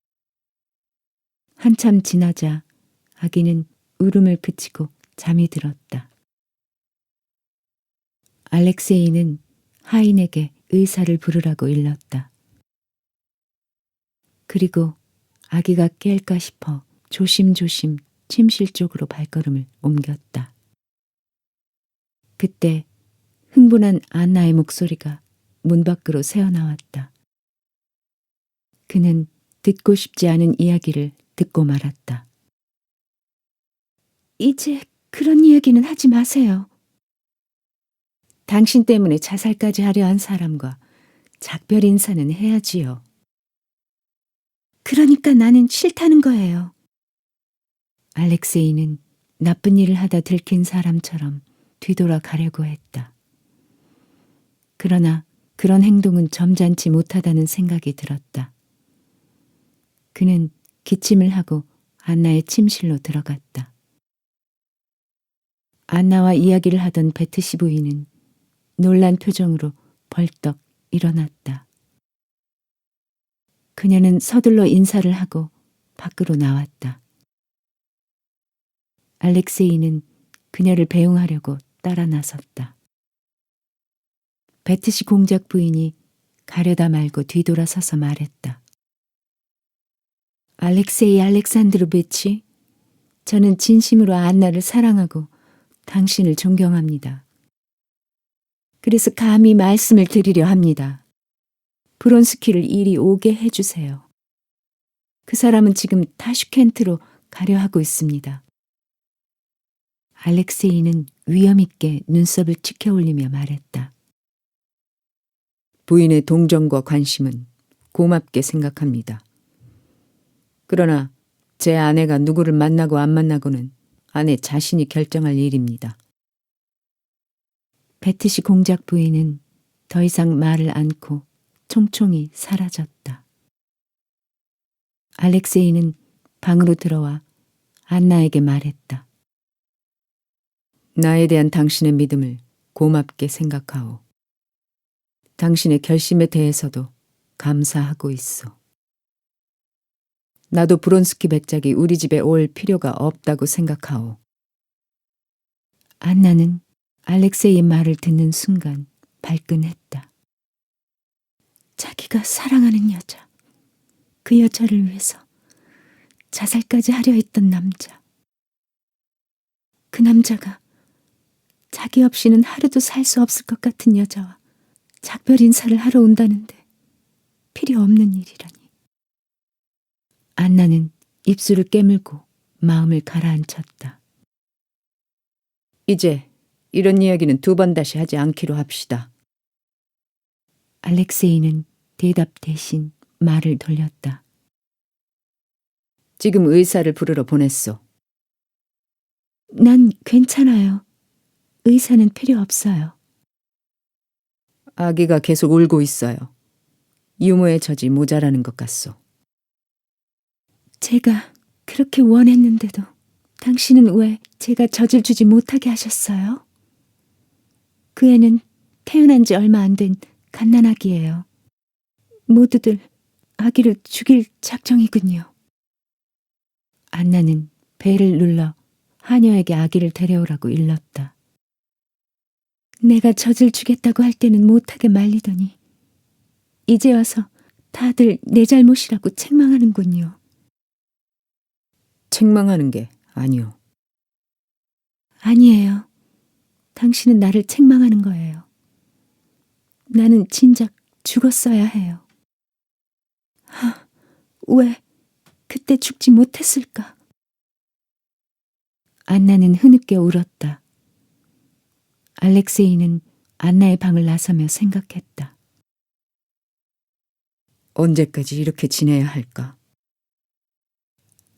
한참 지나자 아기는 울음을 그치고 잠이 들었다. 알렉세이는 하인에게 의사를 부르라고 일렀다. 그리고 아기가 깰까 싶어 조심조심 침실 쪽으로 발걸음을 옮겼다. 그때 흥분한 안나의 목소리가 문 밖으로 새어나왔다. 그는 듣고 싶지 않은 이야기를 듣고 말았다. 이제 그런 이야기는 하지 마세요. 당신 때문에 자살까지 하려 한 사람과 작별 인사는 해야지요. 그러니까 나는 싫다는 거예요. 알렉세이는 나쁜 일을 하다 들킨 사람처럼 뒤돌아 가려고 했다. 그러나 그런 행동은 점잖지 못하다는 생각이 들었다. 그는 기침을 하고 안나의 침실로 들어갔다. 안나와 이야기를 하던 베트시 부인은 놀란 표정으로 벌떡 일어났다. 그녀는 서둘러 인사를 하고 밖으로 나왔다. 알렉세이는 그녀를 배웅하려고 따라 나섰다. 베트시 공작 부인이 가려다 말고 뒤돌아서서 말했다. 알렉세이 알렉산드로비치, 저는 진심으로 안나를 사랑하고 당신을 존경합니다. 그래서 감히 말씀을 드리려 합니다. 브론스키를 이리 오게 해주세요. 그 사람은 지금 타슈켄트로 가려 하고 있습니다. 알렉세이는 위험 있게 눈썹을 치켜올리며 말했다. 부인의 동정과 관심은 고맙게 생각합니다. 그러나 제 아내가 누구를 만나고 안 만나고는 아내 자신이 결정할 일입니다. 베트시 공작 부인은 더 이상 말을 않고 총총히 사라졌다. 알렉세이는 방으로 들어와 안나에게 말했다. 나에 대한 당신의 믿음을 고맙게 생각하오. 당신의 결심에 대해서도 감사하고 있어. 나도 브론스키 백작이 우리 집에 올 필요가 없다고 생각하오. 안나는 알렉세이의 말을 듣는 순간 발끈했다. 자기가 사랑하는 여자, 그 여자를 위해서 자살까지 하려 했던 남자. 그 남자가 자기 없이는 하루도 살 수 없을 것 같은 여자와 작별 인사를 하러 온다는데 필요 없는 일이라니. 안나는 입술을 깨물고 마음을 가라앉혔다. 이제 이런 이야기는 두 번 다시 하지 않기로 합시다. 알렉세이는 대답 대신 말을 돌렸다. 지금 의사를 부르러 보냈소. 난 괜찮아요. 의사는 필요 없어요. 아기가 계속 울고 있어요. 유모의 젖이 모자라는 것 같소. 제가 그렇게 원했는데도 당신은 왜 제가 젖을 주지 못하게 하셨어요? 그 애는 태어난 지 얼마 안 된 갓난아기예요. 모두들 아기를 죽일 작정이군요. 안나는 배를 눌러 하녀에게 아기를 데려오라고 일렀다. 내가 젖을 주겠다고 할 때는 못하게 말리더니 이제 와서 다들 내 잘못이라고 책망하는군요. 책망하는 게 아니오. 아니에요. 당신은 나를 책망하는 거예요. 나는 진작 죽었어야 해요. 왜 그때 죽지 못했을까? 안나는 흐느껴 울었다. 알렉세이는 안나의 방을 나서며 생각했다. 언제까지 이렇게 지내야 할까?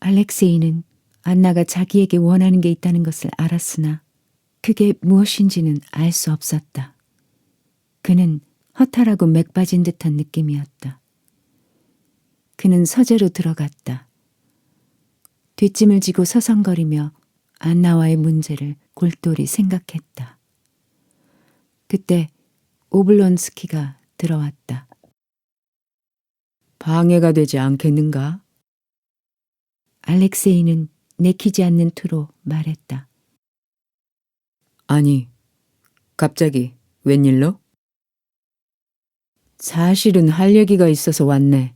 알렉세이는 안나가 자기에게 원하는 게 있다는 것을 알았으나 그게 무엇인지는 알 수 없었다. 그는 허탈하고 맥 빠진 듯한 느낌이었다. 그는 서재로 들어갔다. 뒷짐을 지고 서성거리며 안나와의 문제를 골똘히 생각했다. 그때 오블론스키가 들어왔다. 방해가 되지 않겠는가? 알렉세이는 내키지 않는 투로 말했다. 아니, 갑자기 웬일로? 사실은 할 얘기가 있어서 왔네.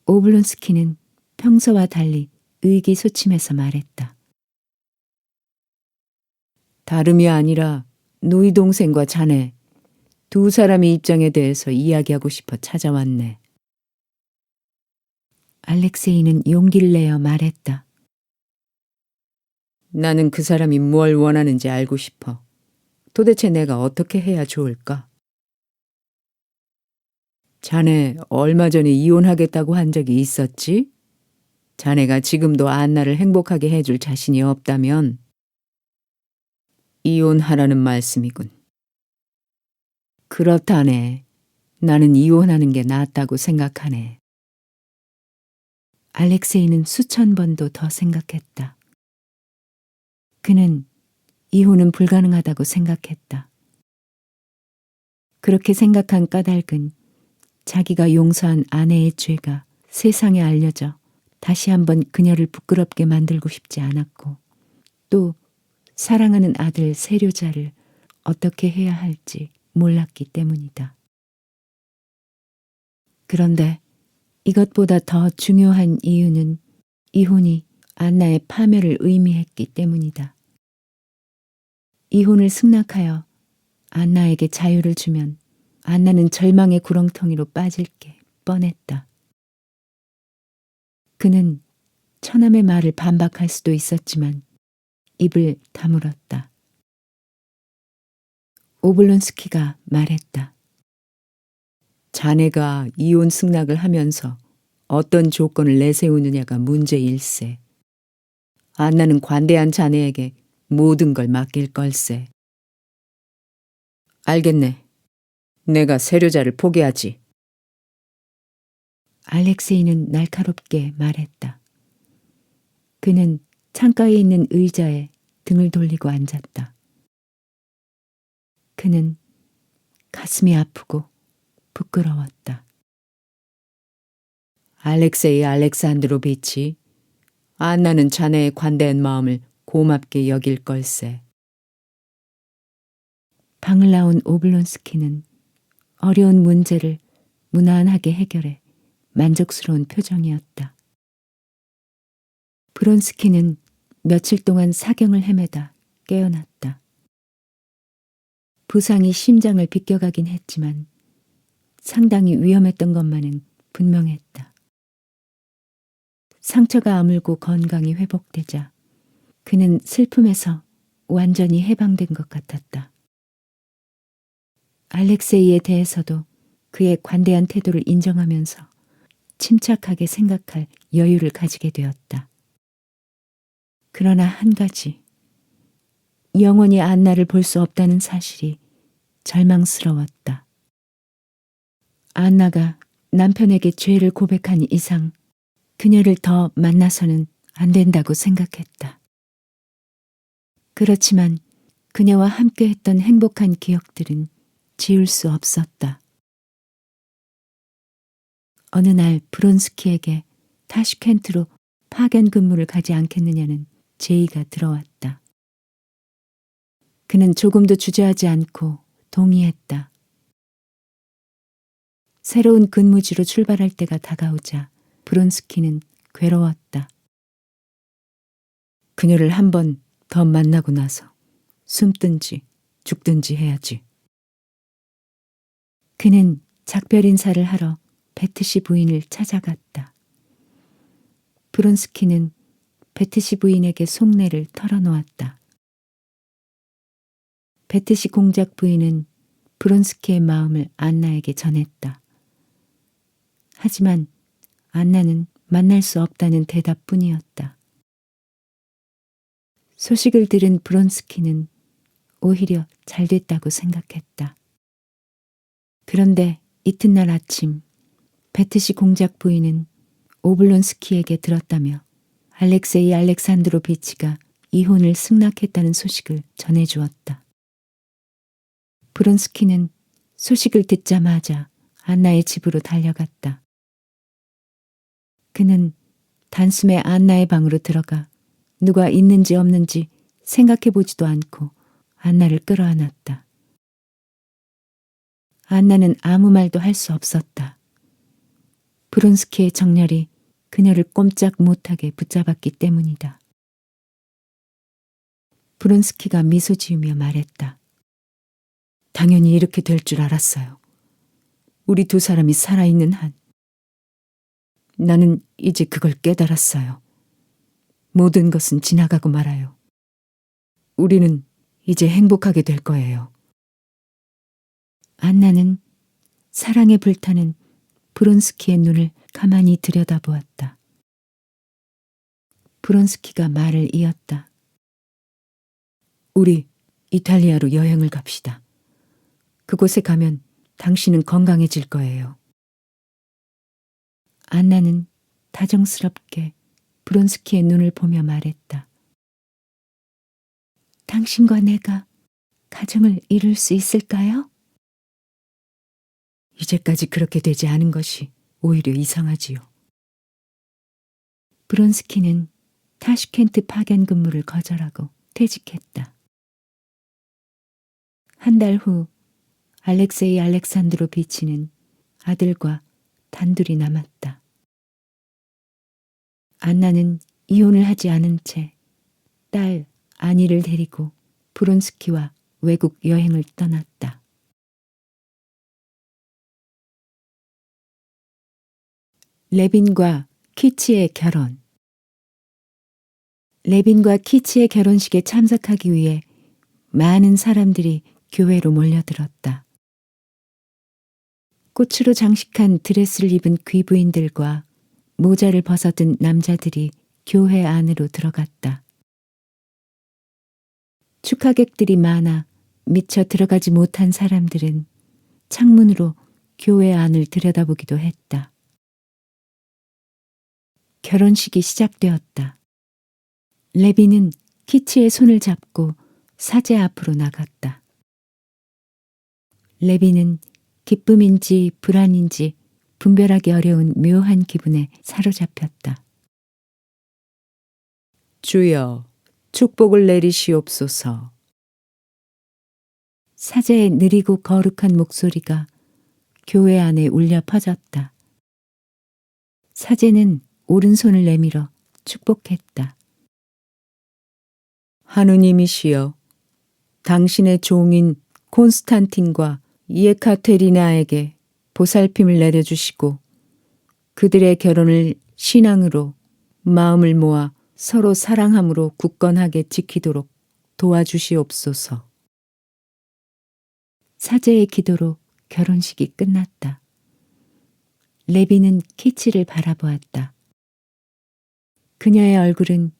오블론스키는 평소와 달리 의기소침해서 말했다. 다름이 아니라 노이 동생과 자네 두 사람의 입장에 대해서 이야기하고 싶어 찾아왔네. 알렉세이는 용기를 내어 말했다. 나는 그 사람이 뭘 원하는지 알고 싶어. 도대체 내가 어떻게 해야 좋을까? 자네 얼마 전에 이혼하겠다고 한 적이 있었지? 자네가 지금도 안나를 행복하게 해줄 자신이 없다면 이혼하라는 말씀이군. 그렇다네. 나는 이혼하는 게 낫다고 생각하네. 알렉세이는 수천 번도 더 생각했다. 그는 이혼은 불가능하다고 생각했다. 그렇게 생각한 까닭은 자기가 용서한 아내의 죄가 세상에 알려져 다시 한번 그녀를 부끄럽게 만들고 싶지 않았고, 또 사랑하는 아들 세료자를 어떻게 해야 할지 몰랐기 때문이다. 그런데 이것보다 더 중요한 이유는 이혼이 안나의 파멸을 의미했기 때문이다. 이혼을 승낙하여 안나에게 자유를 주면 안나는 절망의 구렁텅이로 빠질 게 뻔했다. 그는 처남의 말을 반박할 수도 있었지만 입을 다물었다. 오블론스키가 말했다. 자네가 이혼 승낙을 하면서 어떤 조건을 내세우느냐가 문제일세. 안나는 관대한 자네에게 모든 걸 맡길 걸세. 알겠네. 내가 세료자를 포기하지. 알렉세이는 날카롭게 말했다. 그는 창가에 있는 의자에 등을 돌리고 앉았다. 그는 가슴이 아프고 부끄러웠다. 알렉세이 알렉산드로비치, 안나는 자네의 관대한 마음을 고맙게 여길 걸세. 방을 나온 오블론스키는 어려운 문제를 무난하게 해결해 만족스러운 표정이었다. 브론스키는 며칠 동안 사경을 헤매다 깨어났다. 부상이 심장을 비껴가긴 했지만 상당히 위험했던 것만은 분명했다. 상처가 아물고 건강이 회복되자 그는 슬픔에서 완전히 해방된 것 같았다. 알렉세이에 대해서도 그의 관대한 태도를 인정하면서 침착하게 생각할 여유를 가지게 되었다. 그러나 한 가지, 영원히 안나를 볼 수 없다는 사실이 절망스러웠다. 안나가 남편에게 죄를 고백한 이상 그녀를 더 만나서는 안 된다고 생각했다. 그렇지만 그녀와 함께했던 행복한 기억들은 지울 수 없었다. 어느 날 브론스키에게 타슈켄트로 파견 근무를 가지 않겠느냐는 제의가 들어왔다. 그는 조금도 주저하지 않고 동의했다. 새로운 근무지로 출발할 때가 다가오자 브론스키는 괴로웠다. 그녀를 한 번 더 만나고 나서 숨든지 죽든지 해야지. 그는 작별 인사를 하러 베트시 부인을 찾아갔다. 브론스키는 베트시 부인에게 속내를 털어놓았다. 베트시 공작 부인은 브론스키의 마음을 안나에게 전했다. 하지만 안나는 만날 수 없다는 대답뿐이었다. 소식을 들은 브론스키는 오히려 잘 됐다고 생각했다. 그런데 이튿날 아침 베트시 공작 부인은 오블론스키에게 들었다며 알렉세이 알렉산드로비치가 이혼을 승낙했다는 소식을 전해주었다. 브론스키는 소식을 듣자마자 안나의 집으로 달려갔다. 그는 단숨에 안나의 방으로 들어가 누가 있는지 없는지 생각해보지도 않고 안나를 끌어안았다. 안나는 아무 말도 할 수 없었다. 브론스키의 정열이 그녀를 꼼짝 못하게 붙잡았기 때문이다. 브론스키가 미소 지으며 말했다. 당연히 이렇게 될 줄 알았어요. 우리 두 사람이 살아있는 한. 나는 이제 그걸 깨달았어요. 모든 것은 지나가고 말아요. 우리는 이제 행복하게 될 거예요. 안나는 사랑에 불타는 브론스키의 눈을 가만히 들여다보았다. 브론스키가 말을 이었다. 우리 이탈리아로 여행을 갑시다. 그곳에 가면 당신은 건강해질 거예요. 안나는 다정스럽게 브론스키의 눈을 보며 말했다. 당신과 내가 가정을 이룰 수 있을까요? 이제까지 그렇게 되지 않은 것이 오히려 이상하지요. 브론스키는 타슈켄트 파견 근무를 거절하고 퇴직했다. 한 달 후 알렉세이 알렉산드로비치는 아들과 단둘이 남았다. 안나는 이혼을 하지 않은 채 딸 아니를 데리고 브론스키와 외국 여행을 떠났다. 레빈과 키치의 결혼. 레빈과 키치의 결혼식에 참석하기 위해 많은 사람들이 교회로 몰려들었다. 꽃으로 장식한 드레스를 입은 귀부인들과 모자를 벗어든 남자들이 교회 안으로 들어갔다. 축하객들이 많아 미처 들어가지 못한 사람들은 창문으로 교회 안을 들여다보기도 했다. 결혼식이 시작되었다. 레빈은 키치의 손을 잡고 사제 앞으로 나갔다. 레빈은 기쁨인지 불안인지 분별하기 어려운 묘한 기분에 사로잡혔다. 주여, 축복을 내리시옵소서. 사제의 느리고 거룩한 목소리가 교회 안에 울려 퍼졌다. 사제는 오른손을 내밀어 축복했다. 하느님이시여, 당신의 종인 콘스탄틴과 예카테리나에게 보살핌을 내려주시고 그들의 결혼을 신앙으로 마음을 모아 서로 사랑함으로 굳건하게 지키도록 도와주시옵소서. 사제의 기도로 결혼식이 끝났다. 레빈은 키치를 바라보았다. 그녀의 얼굴은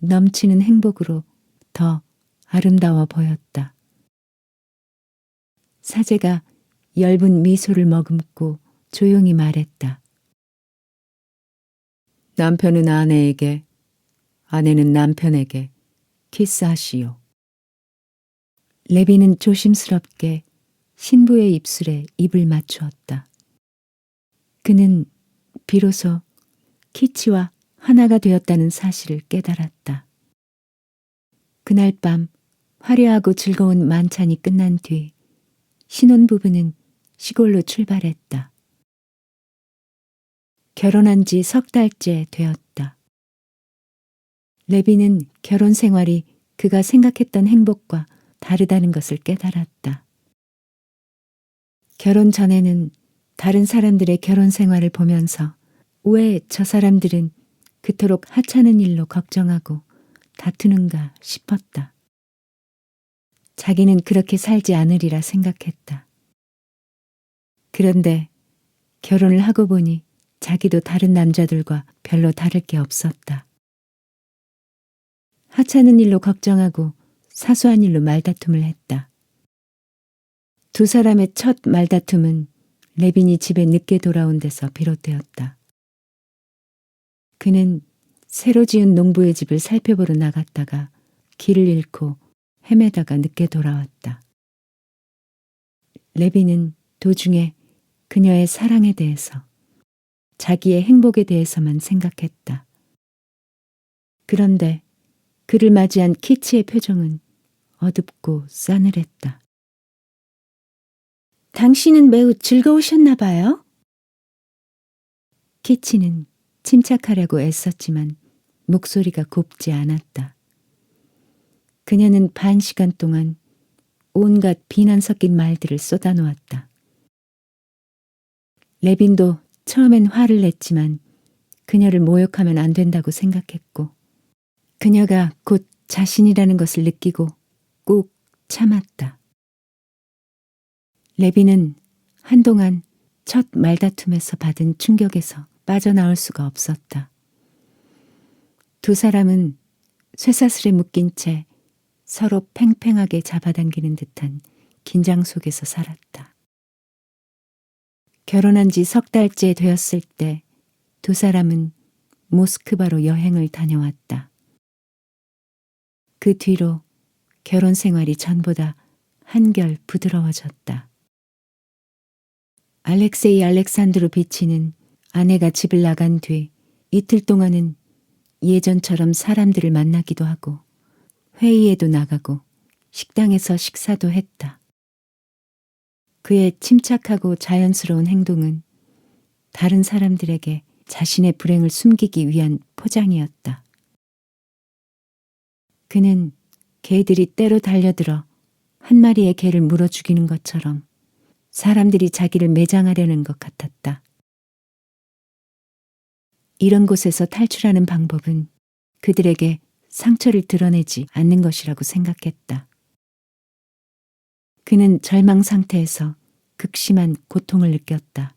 넘치는 행복으로 더 아름다워 보였다. 사제가 엷은 미소를 머금고 조용히 말했다. 남편은 아내에게, 아내는 남편에게 키스하시오. 레빈은 조심스럽게 신부의 입술에 입을 맞추었다. 그는 비로소 키치와 하나가 되었다는 사실을 깨달았다. 그날 밤 화려하고 즐거운 만찬이 끝난 뒤 신혼부부는 시골로 출발했다. 결혼한 지 석 달째 되었다. 레빈은 결혼 생활이 그가 생각했던 행복과 다르다는 것을 깨달았다. 결혼 전에는 다른 사람들의 결혼 생활을 보면서 왜 저 사람들은 그토록 하찮은 일로 걱정하고 다투는가 싶었다. 자기는 그렇게 살지 않으리라 생각했다. 그런데 결혼을 하고 보니 자기도 다른 남자들과 별로 다를 게 없었다. 하찮은 일로 걱정하고 사소한 일로 말다툼을 했다. 두 사람의 첫 말다툼은 레빈이 집에 늦게 돌아온 데서 비롯되었다. 그는 새로 지은 농부의 집을 살펴보러 나갔다가 길을 잃고 헤매다가 늦게 돌아왔다. 레빈은 도중에 그녀의 사랑에 대해서, 자기의 행복에 대해서만 생각했다. 그런데 그를 맞이한 키치의 표정은 어둡고 싸늘했다. 당신은 매우 즐거우셨나 봐요? 키치는 침착하려고 애썼지만 목소리가 곱지 않았다. 그녀는 반 시간 동안 온갖 비난 섞인 말들을 쏟아놓았다. 레빈도 처음엔 화를 냈지만 그녀를 모욕하면 안 된다고 생각했고 그녀가 곧 자신이라는 것을 느끼고 꾹 참았다. 레빈은 한동안 첫 말다툼에서 받은 충격에서 빠져나올 수가 없었다. 두 사람은 쇠사슬에 묶인 채 서로 팽팽하게 잡아당기는 듯한 긴장 속에서 살았다. 결혼한 지 석 달째 되었을 때 두 사람은 모스크바로 여행을 다녀왔다. 그 뒤로 결혼 생활이 전보다 한결 부드러워졌다. 알렉세이 알렉산드로비치는 아내가 집을 나간 뒤 이틀 동안은 예전처럼 사람들을 만나기도 하고 회의에도 나가고 식당에서 식사도 했다. 그의 침착하고 자연스러운 행동은 다른 사람들에게 자신의 불행을 숨기기 위한 포장이었다. 그는 개들이 때로 달려들어 한 마리의 개를 물어 죽이는 것처럼 사람들이 자기를 매장하려는 것 같았다. 이런 곳에서 탈출하는 방법은 그들에게 상처를 드러내지 않는 것이라고 생각했다. 그는 절망 상태에서 극심한 고통을 느꼈다.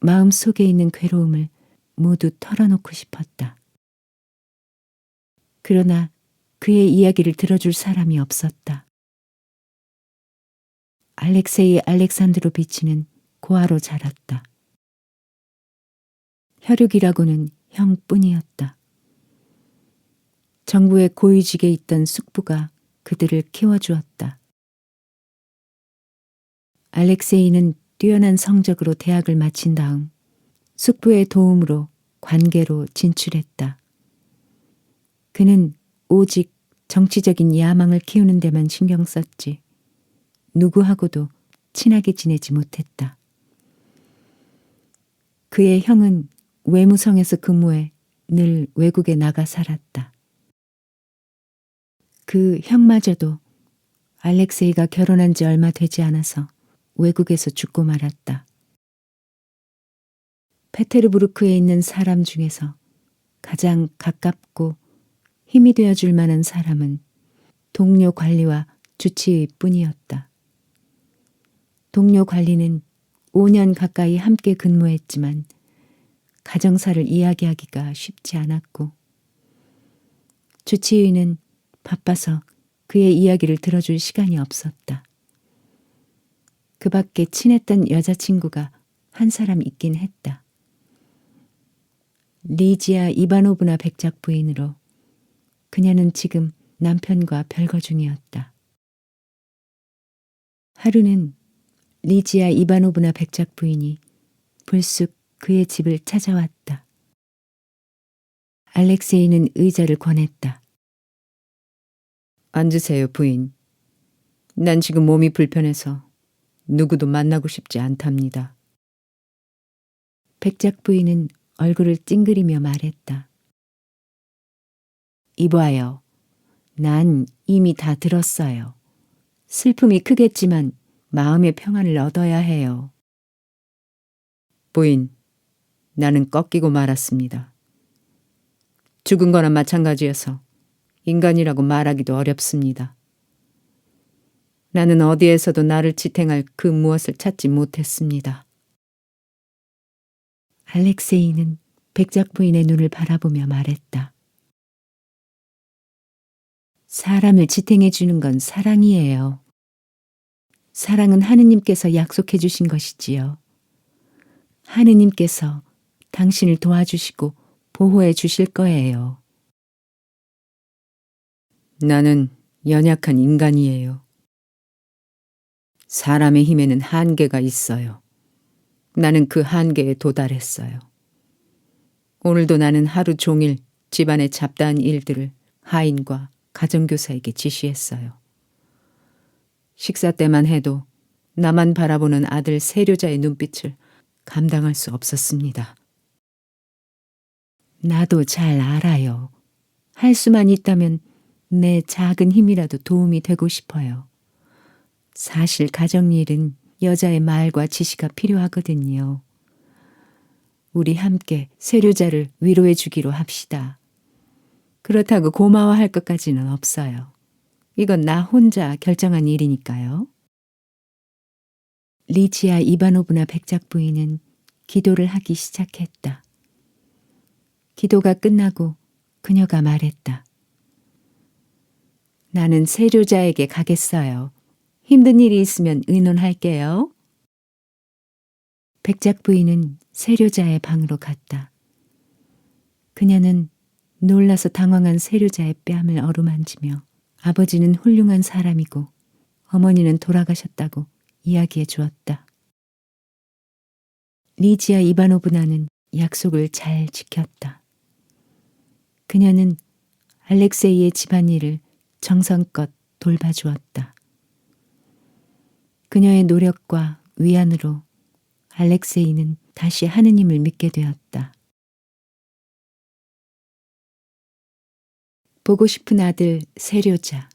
마음 속에 있는 괴로움을 모두 털어놓고 싶었다. 그러나 그의 이야기를 들어줄 사람이 없었다. 알렉세이 알렉산드로비치는 고아로 자랐다. 혈육이라고는 형뿐이었다. 정부의 고위직에 있던 숙부가 그들을 키워주었다. 알렉세이는 뛰어난 성적으로 대학을 마친 다음 숙부의 도움으로 관계로 진출했다. 그는 오직 정치적인 야망을 키우는 데만 신경 썼지 누구하고도 친하게 지내지 못했다. 그의 형은 외무성에서 근무해 늘 외국에 나가 살았다. 그 형마저도 알렉세이가 결혼한 지 얼마 되지 않아서 외국에서 죽고 말았다. 페테르부르크에 있는 사람 중에서 가장 가깝고 힘이 되어줄 만한 사람은 동료 관리와 주치의 뿐이었다. 동료 관리는 5년 가까이 함께 근무했지만 가정사를 이야기하기가 쉽지 않았고 주치의는 바빠서 그의 이야기를 들어줄 시간이 없었다. 그 밖에 친했던 여자친구가 한 사람 있긴 했다. 리지아 이바노브나 백작 부인으로 그녀는 지금 남편과 별거 중이었다. 하루는 리지아 이바노브나 백작 부인이 불쑥 그의 집을 찾아왔다. 알렉세이는 의자를 권했다. 앉으세요, 부인. 난 지금 몸이 불편해서 누구도 만나고 싶지 않답니다. 백작 부인은 얼굴을 찡그리며 말했다. 이봐요. 난 이미 다 들었어요. 슬픔이 크겠지만 마음의 평안을 얻어야 해요. 부인, 나는 꺾이고 말았습니다. 죽은 거나 마찬가지여서 인간이라고 말하기도 어렵습니다. 나는 어디에서도 나를 지탱할 그 무엇을 찾지 못했습니다. 알렉세이는 백작 부인의 눈을 바라보며 말했다. 사람을 지탱해 주는 건 사랑이에요. 사랑은 하느님께서 약속해 주신 것이지요. 하느님께서 당신을 도와주시고 보호해 주실 거예요. 나는 연약한 인간이에요. 사람의 힘에는 한계가 있어요. 나는 그 한계에 도달했어요. 오늘도 나는 하루 종일 집안의 잡다한 일들을 하인과 가정교사에게 지시했어요. 식사 때만 해도 나만 바라보는 아들 세료자의 눈빛을 감당할 수 없었습니다. 나도 잘 알아요. 할 수만 있다면 내 작은 힘이라도 도움이 되고 싶어요. 사실 가정일은 여자의 말과 지시가 필요하거든요. 우리 함께 세료자를 위로해 주기로 합시다. 그렇다고 고마워할 것까지는 없어요. 이건 나 혼자 결정한 일이니까요. 리지아 이바노브나 백작 부인은 기도를 하기 시작했다. 기도가 끝나고 그녀가 말했다. 나는 세료자에게 가겠어요. 힘든 일이 있으면 의논할게요. 백작 부인은 세료자의 방으로 갔다. 그녀는 놀라서 당황한 세료자의 뺨을 어루만지며 아버지는 훌륭한 사람이고 어머니는 돌아가셨다고 이야기해 주었다. 리지아 이바노브나는 약속을 잘 지켰다. 그녀는 알렉세이의 집안일을 정성껏 돌봐주었다. 그녀의 노력과 위안으로 알렉세이는 다시 하느님을 믿게 되었다. 보고 싶은 아들 세료자.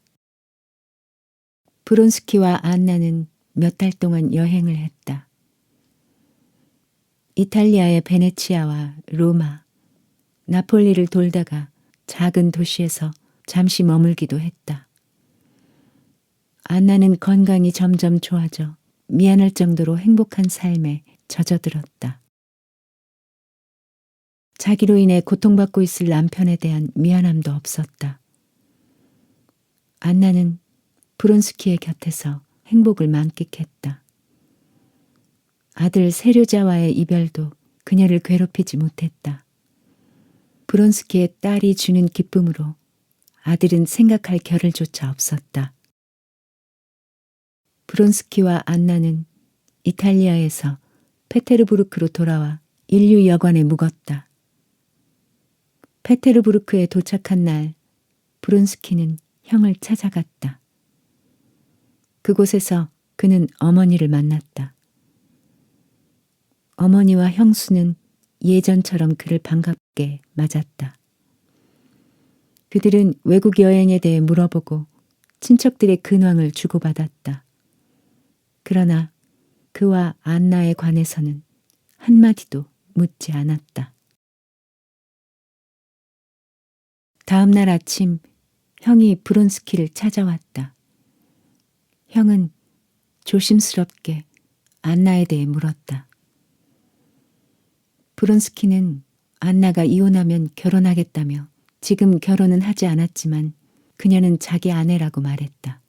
브론스키와 안나는 몇 달 동안 여행을 했다. 이탈리아의 베네치아와 로마, 나폴리를 돌다가 작은 도시에서 잠시 머물기도 했다. 안나는 건강이 점점 좋아져 미안할 정도로 행복한 삶에 젖어들었다. 자기로 인해 고통받고 있을 남편에 대한 미안함도 없었다. 안나는 브론스키의 곁에서 행복을 만끽했다. 아들 세료자와의 이별도 그녀를 괴롭히지 못했다. 브론스키의 딸이 주는 기쁨으로 아들은 생각할 겨를조차 없었다. 브론스키와 안나는 이탈리아에서 페테르부르크로 돌아와 인류 여관에 묵었다. 페테르부르크에 도착한 날 브론스키는 형을 찾아갔다. 그곳에서 그는 어머니를 만났다. 어머니와 형수는 예전처럼 그를 반갑게 맞았다. 그들은 외국 여행에 대해 물어보고 친척들의 근황을 주고받았다. 그러나 그와 안나에 관해서는 한마디도 묻지 않았다. 다음 날 아침 형이 브론스키를 찾아왔다. 형은 조심스럽게 안나에 대해 물었다. 브론스키는 안나가 이혼하면 결혼하겠다며 지금 결혼은 하지 않았지만 그녀는 자기 아내라고 말했다.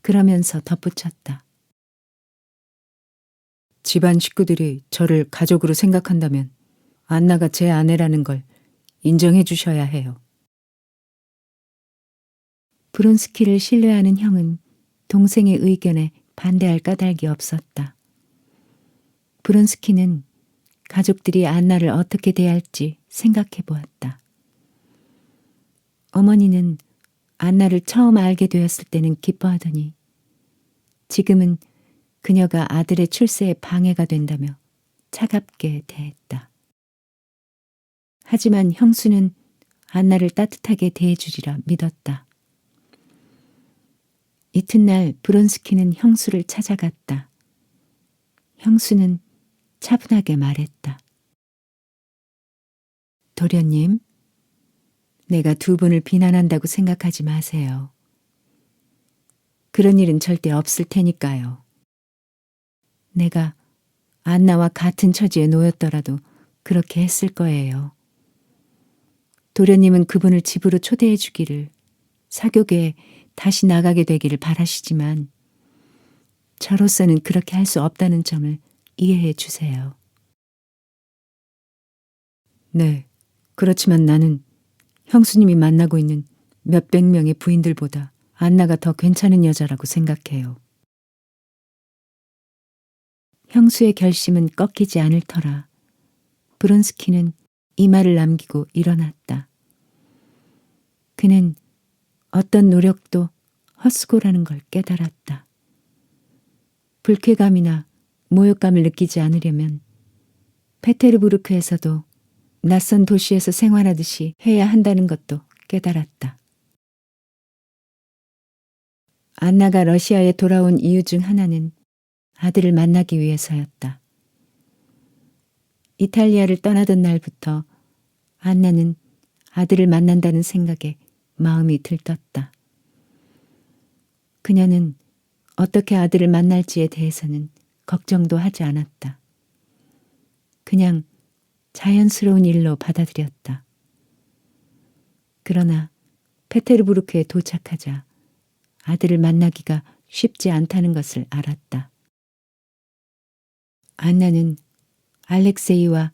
그러면서 덧붙였다. 집안 식구들이 저를 가족으로 생각한다면 안나가 제 아내라는 걸 인정해 주셔야 해요. 브론스키를 신뢰하는 형은 동생의 의견에 반대할 까닭이 없었다. 브론스키는 가족들이 안나를 어떻게 대할지 생각해 보았다. 어머니는 안나를 처음 알게 되었을 때는 기뻐하더니 지금은 그녀가 아들의 출세에 방해가 된다며 차갑게 대했다. 하지만 형수는 안나를 따뜻하게 대해주리라 믿었다. 이튿날 브론스키는 형수를 찾아갔다. 형수는 차분하게 말했다. 도련님, 내가 두 분을 비난한다고 생각하지 마세요. 그런 일은 절대 없을 테니까요. 내가 안나와 같은 처지에 놓였더라도 그렇게 했을 거예요. 도련님은 그분을 집으로 초대해 주기를, 사교계에 다시 나가게 되기를 바라시지만 저로서는 그렇게 할 수 없다는 점을 이해해 주세요. 네, 그렇지만 나는 형수님이 만나고 있는 몇백 명의 부인들보다 안나가 더 괜찮은 여자라고 생각해요. 형수의 결심은 꺾이지 않을 터라 브론스키는 이 말을 남기고 일어났다. 그는 어떤 노력도 헛수고라는 걸 깨달았다. 불쾌감이나 모욕감을 느끼지 않으려면 페테르부르크에서도 낯선 도시에서 생활하듯이 해야 한다는 것도 깨달았다. 안나가 러시아에 돌아온 이유 중 하나는 아들을 만나기 위해서였다. 이탈리아를 떠나던 날부터 안나는 아들을 만난다는 생각에 마음이 들떴다. 그녀는 어떻게 아들을 만날지에 대해서는 걱정도 하지 않았다. 그냥 자연스러운 일로 받아들였다. 그러나 페테르부르크에 도착하자 아들을 만나기가 쉽지 않다는 것을 알았다. 안나는 알렉세이와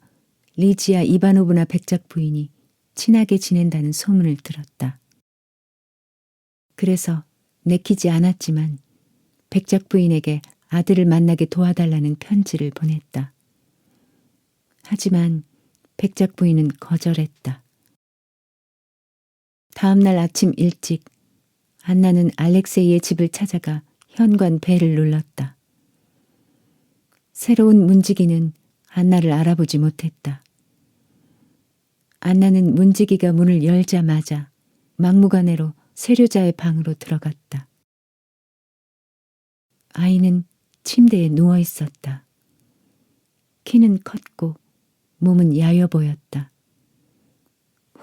리지아 이바노브나 백작 부인이 친하게 지낸다는 소문을 들었다. 그래서 내키지 않았지만 백작 부인에게 아들을 만나게 도와달라는 편지를 보냈다. 하지만 백작 부인은 거절했다. 다음 날 아침 일찍 안나는 알렉세이의 집을 찾아가 현관 벨을 눌렀다. 새로운 문지기는 안나를 알아보지 못했다. 안나는 문지기가 문을 열자마자 막무가내로 세료자의 방으로 들어갔다. 아이는 침대에 누워 있었다. 키는 컸고 몸은 야여 보였다.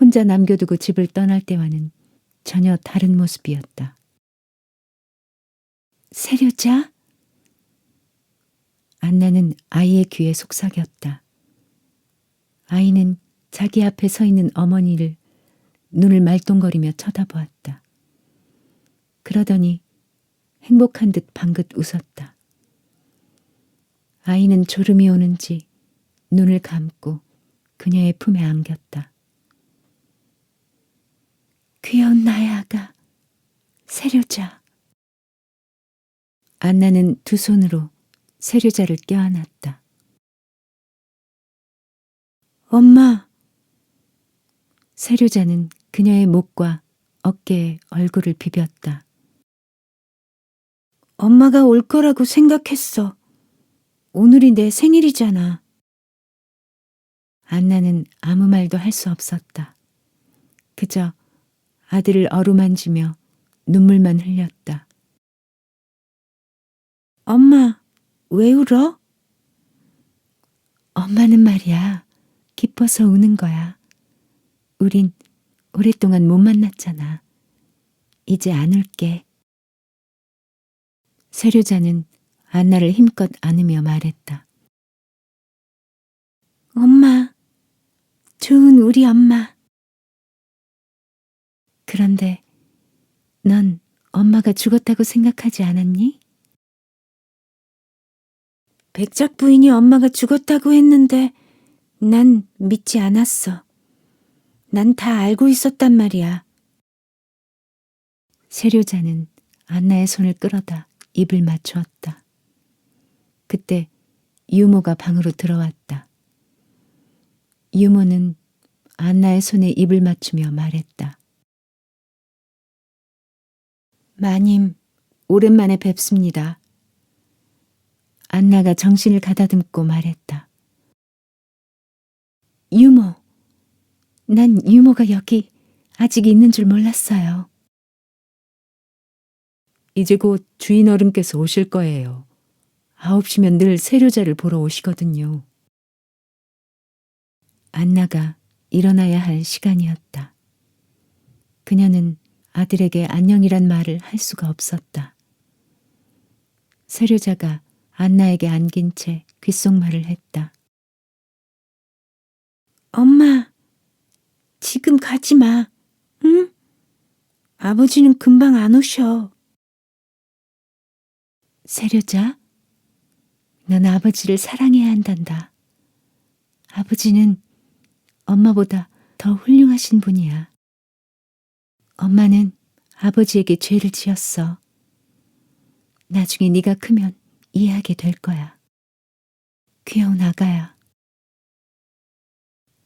혼자 남겨두고 집을 떠날 때와는 전혀 다른 모습이었다. 세료자? 안나는 아이의 귀에 속삭였다. 아이는 자기 앞에 서 있는 어머니를 눈을 말똥거리며 쳐다보았다. 그러더니 행복한 듯 방긋 웃었다. 아이는 졸음이 오는지 눈을 감고 그녀의 품에 안겼다. 귀여운 나의 아가, 세료자. 안나는 두 손으로 세료자를 껴안았다. 엄마! 세료자는 그녀의 목과 어깨에 얼굴을 비볐다. 엄마가 올 거라고 생각했어. 오늘이 내 생일이잖아. 안나는 아무 말도 할 수 없었다. 그저 아들을 어루만지며 눈물만 흘렸다. 엄마, 왜 울어? 엄마는 말이야, 기뻐서 우는 거야. 우린 오랫동안 못 만났잖아. 이제 안 울게. 세료자는 안나를 힘껏 안으며 말했다. 엄마, 좋은 우리 엄마. 그런데 넌 엄마가 죽었다고 생각하지 않았니? 백작 부인이 엄마가 죽었다고 했는데 난 믿지 않았어. 난 다 알고 있었단 말이야. 세료자는 안나의 손을 끌어다 입을 맞추었다. 그때 유모가 방으로 들어왔다. 유모는 안나의 손에 입을 맞추며 말했다. 마님, 오랜만에 뵙습니다. 안나가 정신을 가다듬고 말했다. 유모, 난 유모가 여기 아직 있는 줄 몰랐어요. 이제 곧 주인 어른께서 오실 거예요. 9시면 늘 세료자를 보러 오시거든요. 안나가 일어나야 할 시간이었다. 그녀는 아들에게 안녕이란 말을 할 수가 없었다. 세료자가 안나에게 안긴 채 귓속말을 했다. 엄마, 지금 가지 마, 응? 아버지는 금방 안 오셔. 세료자, 넌 아버지를 사랑해야 한단다. 아버지는 엄마보다 더 훌륭하신 분이야. 엄마는 아버지에게 죄를 지었어. 나중에 네가 크면 이해하게 될 거야. 귀여운 아가야.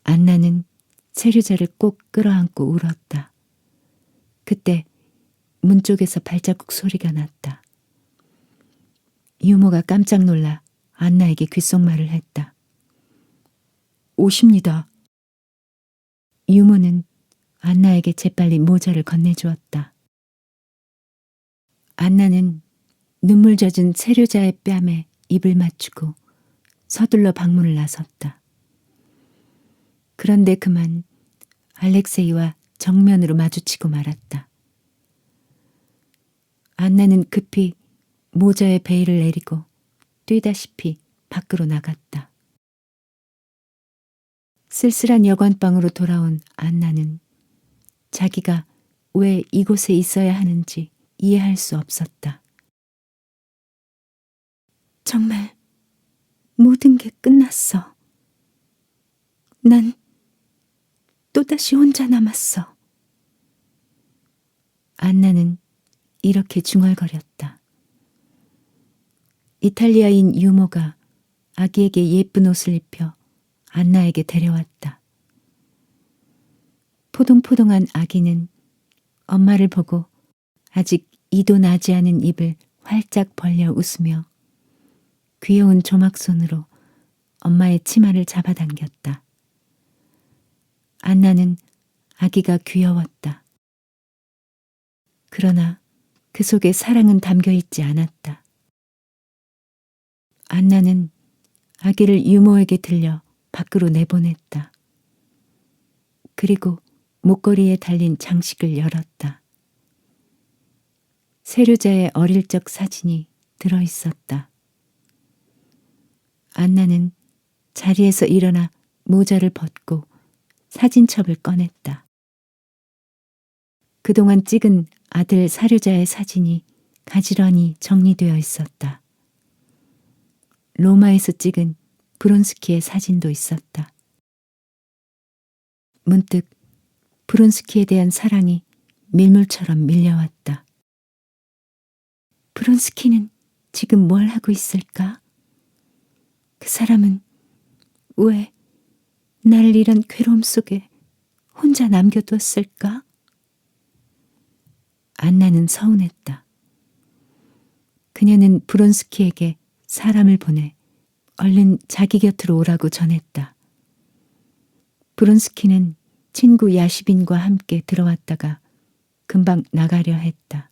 안나는 세료자를 꼭 끌어안고 울었다. 그때 문 쪽에서 발자국 소리가 났다. 유모가 깜짝 놀라 안나에게 귓속말을 했다. 오십니다. 유모는 안나에게 재빨리 모자를 건네주었다. 안나는 눈물 젖은 세료자의 뺨에 입을 맞추고 서둘러 방문을 나섰다. 그런데 그만 알렉세이와 정면으로 마주치고 말았다. 안나는 급히 모자의 베일을 내리고 뛰다시피 밖으로 나갔다. 쓸쓸한 여관방으로 돌아온 안나는 자기가 왜 이곳에 있어야 하는지 이해할 수 없었다. 정말 모든 게 끝났어. 난 또다시 혼자 남았어. 안나는 이렇게 중얼거렸다. 이탈리아인 유모가 아기에게 예쁜 옷을 입혀 안나에게 데려왔다. 포동포동한 아기는 엄마를 보고 아직 이도 나지 않은 입을 활짝 벌려 웃으며 귀여운 조막손으로 엄마의 치마를 잡아당겼다. 안나는 아기가 귀여웠다. 그러나 그 속에 사랑은 담겨있지 않았다. 안나는 아기를 유모에게 들려 밖으로 내보냈다. 그리고 목걸이에 달린 장식을 열었다. 세류자의 어릴 적 사진이 들어있었다. 안나는 자리에서 일어나 모자를 벗고 사진첩을 꺼냈다. 그동안 찍은 아들 사류자의 사진이 가지런히 정리되어 있었다. 로마에서 찍은 브론스키의 사진도 있었다. 문득 브론스키에 대한 사랑이 밀물처럼 밀려왔다. 브론스키는 지금 뭘 하고 있을까? 그 사람은 왜 나를 이런 괴로움 속에 혼자 남겨두었을까? 안나는 서운했다. 그녀는 브론스키에게 사람을 보내 얼른 자기 곁으로 오라고 전했다. 브론스키는 친구 야시빈과 함께 들어왔다가 금방 나가려 했다.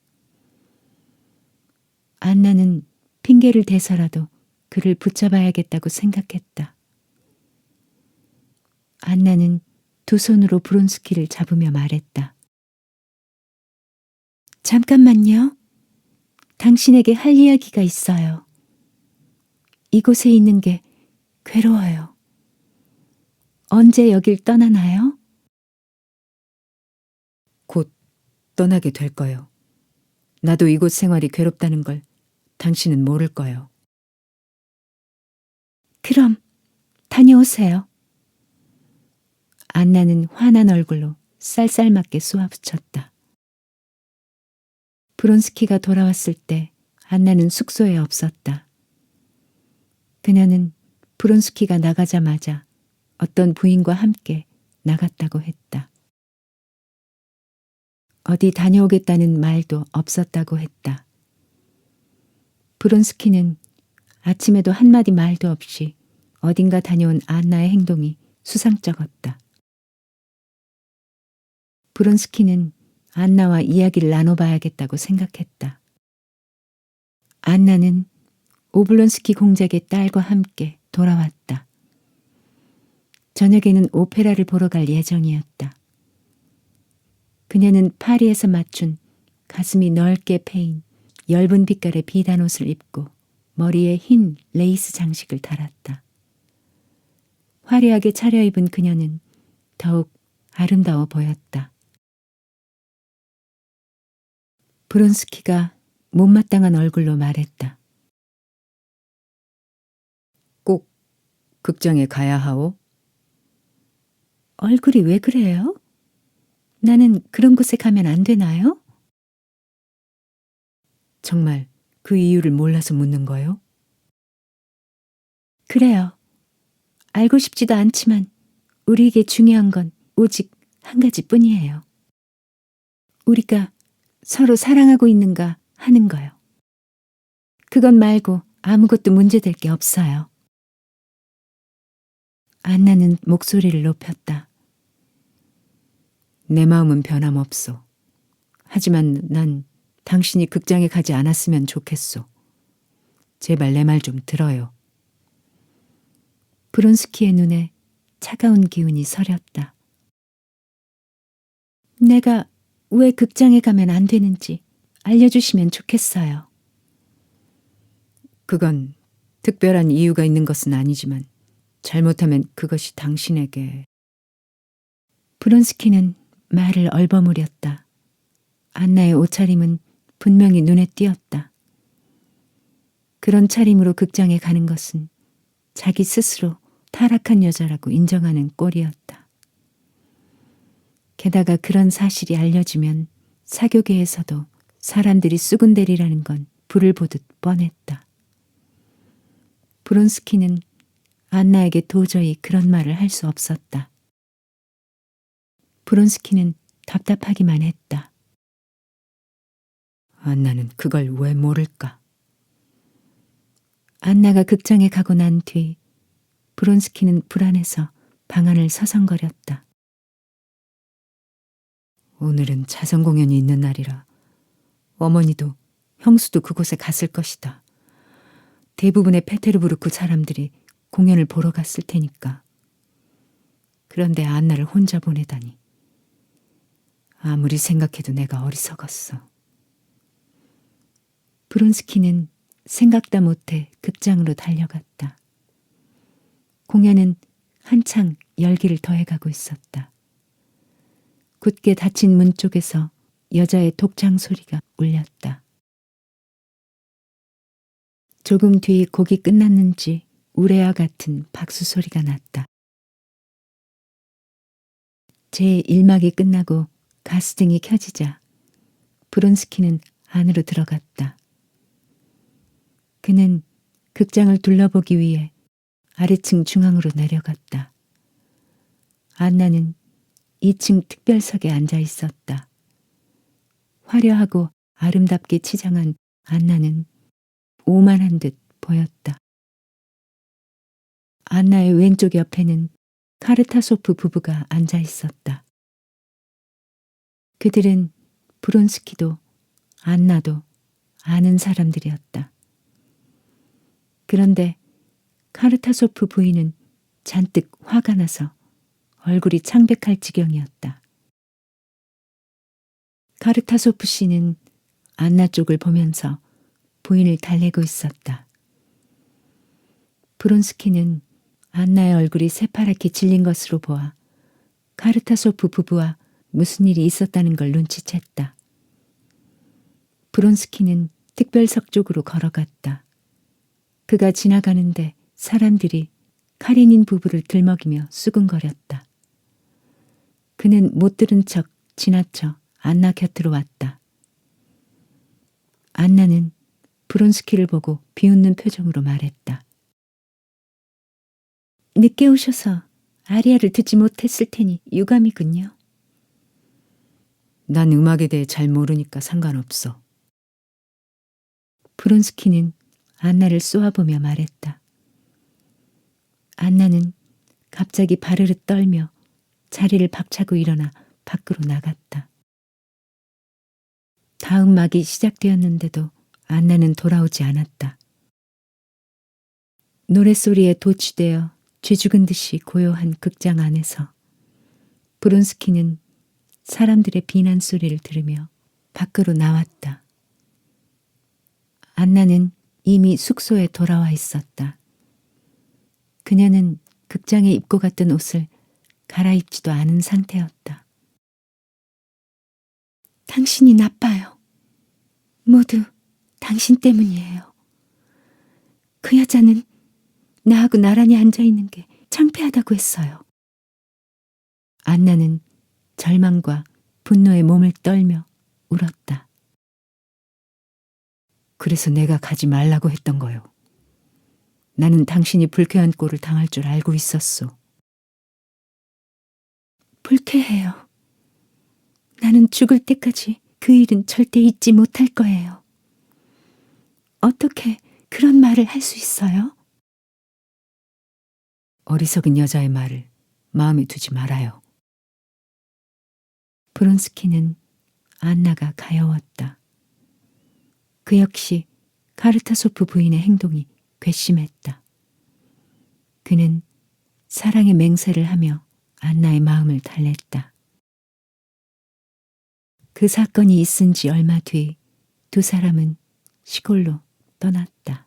안나는 핑계를 대서라도 그를 붙잡아야겠다고 생각했다. 안나는 두 손으로 브론스키를 잡으며 말했다. 잠깐만요. 당신에게 할 이야기가 있어요. 이곳에 있는 게 괴로워요. 언제 여길 떠나나요? 곧 떠나게 될 거요. 나도 이곳 생활이 괴롭다는 걸 당신은 모를 거요. 그럼 다녀오세요. 안나는 환한 얼굴로 쌀쌀맞게 쏘아붙였다. 브론스키가 돌아왔을 때 안나는 숙소에 없었다. 그녀는 브론스키가 나가자마자 어떤 부인과 함께 나갔다고 했다. 어디 다녀오겠다는 말도 없었다고 했다. 브론스키는 아침에도 한마디 말도 없이 어딘가 다녀온 안나의 행동이 수상쩍었다. 브론스키는 안나와 이야기를 나눠봐야겠다고 생각했다. 안나는 오블론스키 공작의 딸과 함께 돌아왔다. 저녁에는 오페라를 보러 갈 예정이었다. 그녀는 파리에서 맞춘 가슴이 넓게 패인 엷은 빛깔의 비단 옷을 입고 머리에 흰 레이스 장식을 달았다. 화려하게 차려입은 그녀는 더욱 아름다워 보였다. 브론스키가 못마땅한 얼굴로 말했다. 꼭 극장에 가야 하오? 얼굴이 왜 그래요? 나는 그런 곳에 가면 안 되나요? 정말 그 이유를 몰라서 묻는 거요? 그래요. 알고 싶지도 않지만 우리에게 중요한 건 오직 한 가지뿐이에요. 우리가 서로 사랑하고 있는가 하는 거요. 그것 말고 아무것도 문제될 게 없어요. 안나는 목소리를 높였다. 내 마음은 변함없소. 하지만 난 당신이 극장에 가지 않았으면 좋겠소. 제발 내 말 좀 들어요. 브론스키의 눈에 차가운 기운이 서렸다. 내가 왜 극장에 가면 안 되는지 알려주시면 좋겠어요. 그건 특별한 이유가 있는 것은 아니지만 잘못하면 그것이 당신에게 브론스키는 말을 얼버무렸다. 안나의 옷차림은 분명히 눈에 띄었다. 그런 차림으로 극장에 가는 것은 자기 스스로 타락한 여자라고 인정하는 꼴이었다. 게다가 그런 사실이 알려지면 사교계에서도 사람들이 쑥은대리라는 건 불을 보듯 뻔했다. 브론스키는 안나에게 도저히 그런 말을 할 수 없었다. 브론스키는 답답하기만 했다. 안나는 그걸 왜 모를까? 안나가 극장에 가고 난 뒤 브론스키는 불안해서 방 안을 서성거렸다. 오늘은 자선 공연이 있는 날이라 어머니도 형수도 그곳에 갔을 것이다. 대부분의 페테르부르크 사람들이 공연을 보러 갔을 테니까. 그런데 안나를 혼자 보내다니. 아무리 생각해도 내가 어리석었어. 브론스키는 생각다 못해 극장으로 달려갔다. 공연은 한창 열기를 더해가고 있었다. 굳게 닫힌 문 쪽에서 여자의 독창 소리가 울렸다. 조금 뒤 곡이 끝났는지 우레와 같은 박수 소리가 났다. 제1막이 끝나고 가스등이 켜지자 브론스키는 안으로 들어갔다. 그는 극장을 둘러보기 위해 아래층 중앙으로 내려갔다. 안나는 2층 특별석에 앉아 있었다. 화려하고 아름답게 치장한 안나는 오만한 듯 보였다. 안나의 왼쪽 옆에는 카르타소프 부부가 앉아 있었다. 그들은 브론스키도 안나도 아는 사람들이었다. 그런데 카르타소프 부인은 잔뜩 화가 나서 얼굴이 창백할 지경이었다. 카르타소프 씨는 안나 쪽을 보면서 부인을 달래고 있었다. 브론스키는 안나의 얼굴이 새파랗게 질린 것으로 보아 카르타소프 부부와 무슨 일이 있었다는 걸 눈치챘다. 브론스키는 특별석 쪽으로 걸어갔다. 그가 지나가는데 사람들이 카레닌 부부를 들먹이며 수근거렸다. 그는 못 들은 척 지나쳐 안나 곁으로 왔다. 안나는 브론스키를 보고 비웃는 표정으로 말했다. 늦게 오셔서 아리아를 듣지 못했을 테니 유감이군요. 난 음악에 대해 잘 모르니까 상관없어. 브론스키는 안나를 쏘아보며 말했다. 안나는 갑자기 바르르 떨며 자리를 박차고 일어나 밖으로 나갔다. 다음 막이 시작되었는데도 안나는 돌아오지 않았다. 노랫소리에 도취되어 쥐죽은 듯이 고요한 극장 안에서 브론스키는 사람들의 비난 소리를 들으며 밖으로 나왔다. 안나는 이미 숙소에 돌아와 있었다. 그녀는 극장에 입고 갔던 옷을 갈아입지도 않은 상태였다. 당신이 나빠요. 모두 당신 때문이에요. 그 여자는 나하고 나란히 앉아있는 게 창피하다고 했어요. 안나는 절망과 분노에 몸을 떨며 울었다. 그래서 내가 가지 말라고 했던 거요. 나는 당신이 불쾌한 꼴을 당할 줄 알고 있었소. 불쾌해요. 나는 죽을 때까지 그 일은 절대 잊지 못할 거예요. 어떻게 그런 말을 할 수 있어요? 어리석은 여자의 말을 마음에 두지 말아요. 브론스키는 안나가 가여웠다. 그 역시 카르타소프 부인의 행동이 괘씸했다. 그는 사랑의 맹세를 하며 안나의 마음을 달랬다. 그 사건이 있은 지 얼마 뒤 두 사람은 시골로 떠났다.